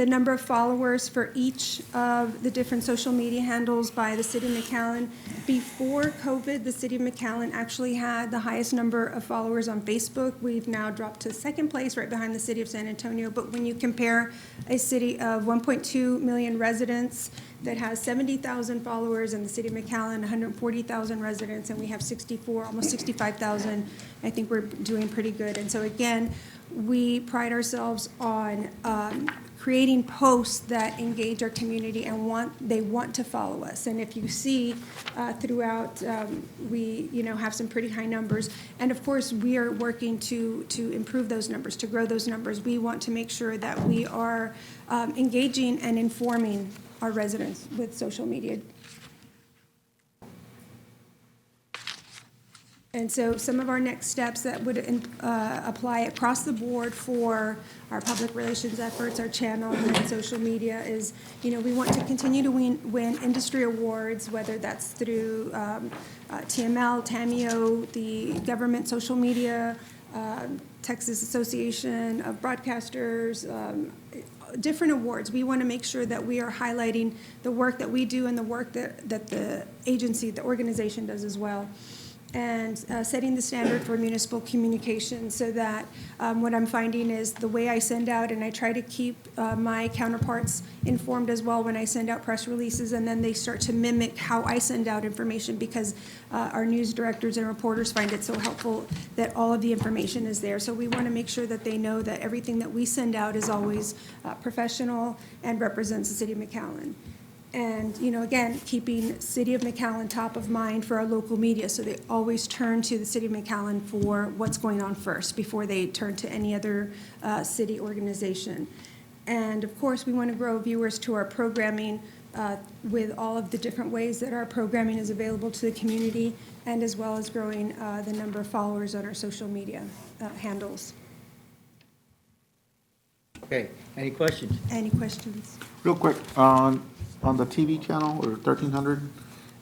number of followers for each of the different social media handles by the city of McAllen. Before COVID, the city of McAllen actually had the highest number of followers on Facebook. We've now dropped to second place, right behind the city of San Antonio. But when you compare a city of 1.2 million residents that has 70,000 followers, and the city of McAllen, 140,000 residents, and we have 64, almost 65,000, I think we're doing pretty good. And so again, we pride ourselves on creating posts that engage our community and they want to follow us. And if you see throughout, we have some pretty high numbers. And of course, we are working to improve those numbers, to grow those numbers. We want to make sure that we are engaging and informing our residents with social media. And so some of our next steps that would apply across the board for our public relations efforts, our channel, and social media is, we want to continue to win industry awards, whether that's through TML, TAMIO, the government social media, Texas Association of Broadcasters, different awards. We want to make sure that we are highlighting the work that we do and the work that the agency, the organization does as well. And setting the standard for municipal communication so that what I'm finding is the way I send out, and I try to keep my counterparts informed as well when I send out press releases, and then they start to mimic how I send out information because our news directors and reporters find it so helpful that all of the information is there. So we want to make sure that they know that everything that we send out is always professional and represents the city of McAllen. And, again, keeping City of McAllen top of mind for our local media, so they always turn to the City of McAllen for what's going on first before they turn to any other city organization. And, of course, we want to grow viewers to our programming with all of the different ways that our programming is available to the community, and as well as growing the number of followers on our social media handles. Okay, any questions? Any questions? Real quick, on the TV channel, or 1300,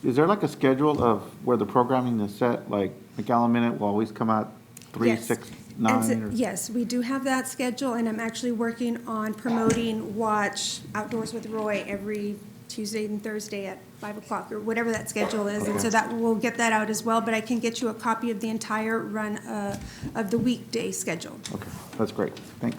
is there like a schedule of where the programming is set? Like McAllen Minute will always come out 3, Yes. 6, And 9? so- or- Yes, we do have that schedule, and I'm actually working on promoting Watch Outdoors with Roy every Tuesday and Thursday at 5 o'clock, or whatever that schedule is. And so that, we'll get that out as well, but I can get you a copy of the entire run of the weekday schedule. Okay, that's great, thanks.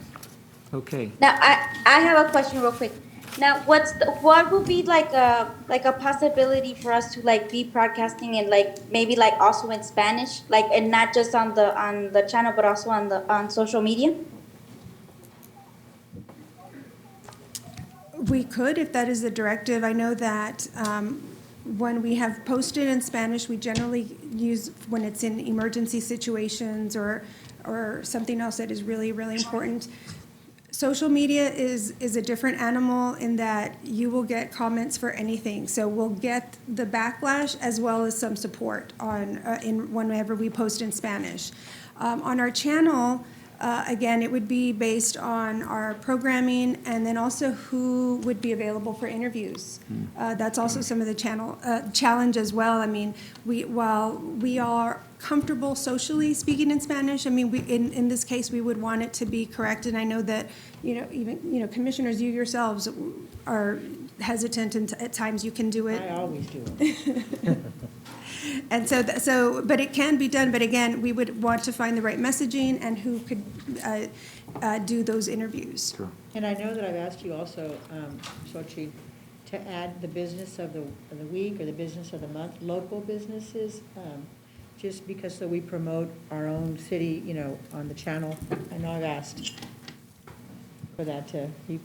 Okay. Now, I have a question real quick. Now, what would be like a possibility for us to like be broadcasting and like maybe like also in Spanish, like, and not just on the channel but also on social media? We could, if that is the directive. I know that when we have posted in Spanish, we generally use when it's in emergency situations or something else that is really, really important. Social media is a different animal in that you will get comments for anything. So we'll get the backlash as well as some support in whenever we post in Spanish. On our channel, again, it would be based on our programming and then also who would be available for interviews. That's also some of the challenge as well. I mean, while we are comfortable socially speaking in Spanish, I mean, in this case, we would want it to be correct. And I know that, even, commissioners, you yourselves are hesitant, and at times you can do it. I always do it. And but it can be done, but again, we would want to find the right messaging and who could do those interviews. Sure. And I know that I've asked you also, Xochitl, to add the business of the week or the business of the month, local businesses, just because so we promote our own city, on the channel. I know I've asked for that to be.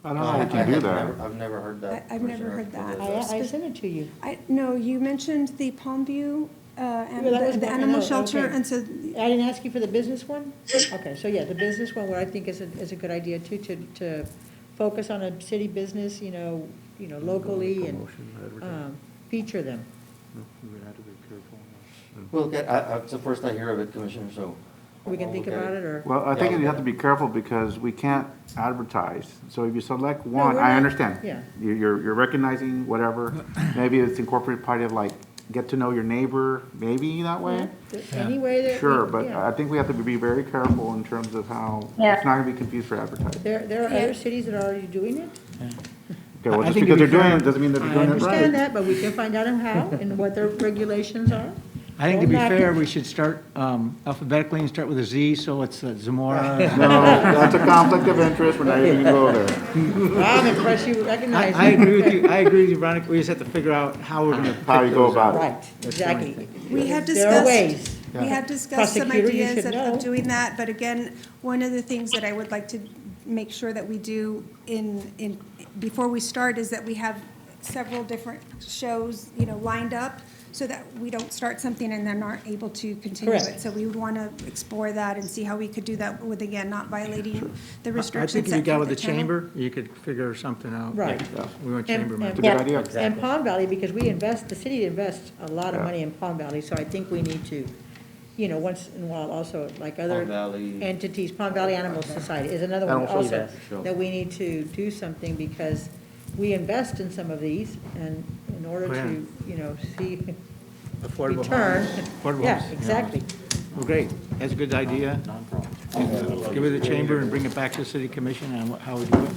I don't know how we can do that. I've never heard that. I've never heard that. I sent it to you. No, you mentioned the Palmview and Well, that was the one- animal no, shelter, okay. and so. I didn't ask you for the business one? Okay, so yeah, the business one, what I think is a good idea too, to focus on a city business, locally and feature them. Well, it's the first I hear of it, Commissioner, so. We can think about it, or? Well, I think Yeah. you have to be careful because we can't advertise. So if you select No, one, we're I not- understand. yeah. You're recognizing whatever. Maybe it's incorporated part of like, get to know your neighbor, maybe that way. Any way that. Sure, we- but yeah. I think we have to be very careful in terms of how, Yeah. it's not gonna be confused for advertising. There are other cities that are already doing it. Okay, well, I just think because to they're be doing fair- it doesn't mean that they're I doing it understand right. that, but we can find out how and what their regulations are. I think to be Don't knock fair, it. we should start alphabetically and start with a Z, so it's Zamora. No, that's a conflict of interest, we're not even gonna go there. I'm impressed you recognize. I agree with you, I agree with you, Veronica, we just have to figure out how we're gonna pick How you go those about out. it. Right, exactly. We have There are discussed, ways. we have discussed some Prosecutor, you ideas should of know. doing that, but again, one of the things that I would like to make sure that we do before we start is that we have several different shows, lined up, so that we don't start something and then aren't able to continue it. Correct. So we would want to explore that and see how we could do that with, again, not violating the I restrictions. think if you that got with the channel. chamber, you could figure something out. Right. We want And- chamber and- members. It's a good idea. And Palm Valley, because the city invests a lot of Yeah. money in Palm Valley, so I think we need to, once in a while also, like other Palm Valley. entities, Palm Valley Animal Society is another one Animal also, Sure. that we need to do something because we invest in some of these and in order Oh, yeah. to, see Affordable return. homes. Affordable Yeah, homes, exactly. Well, great, that's a good idea. Give it to the chamber and bring it back to the city commission on how we do it.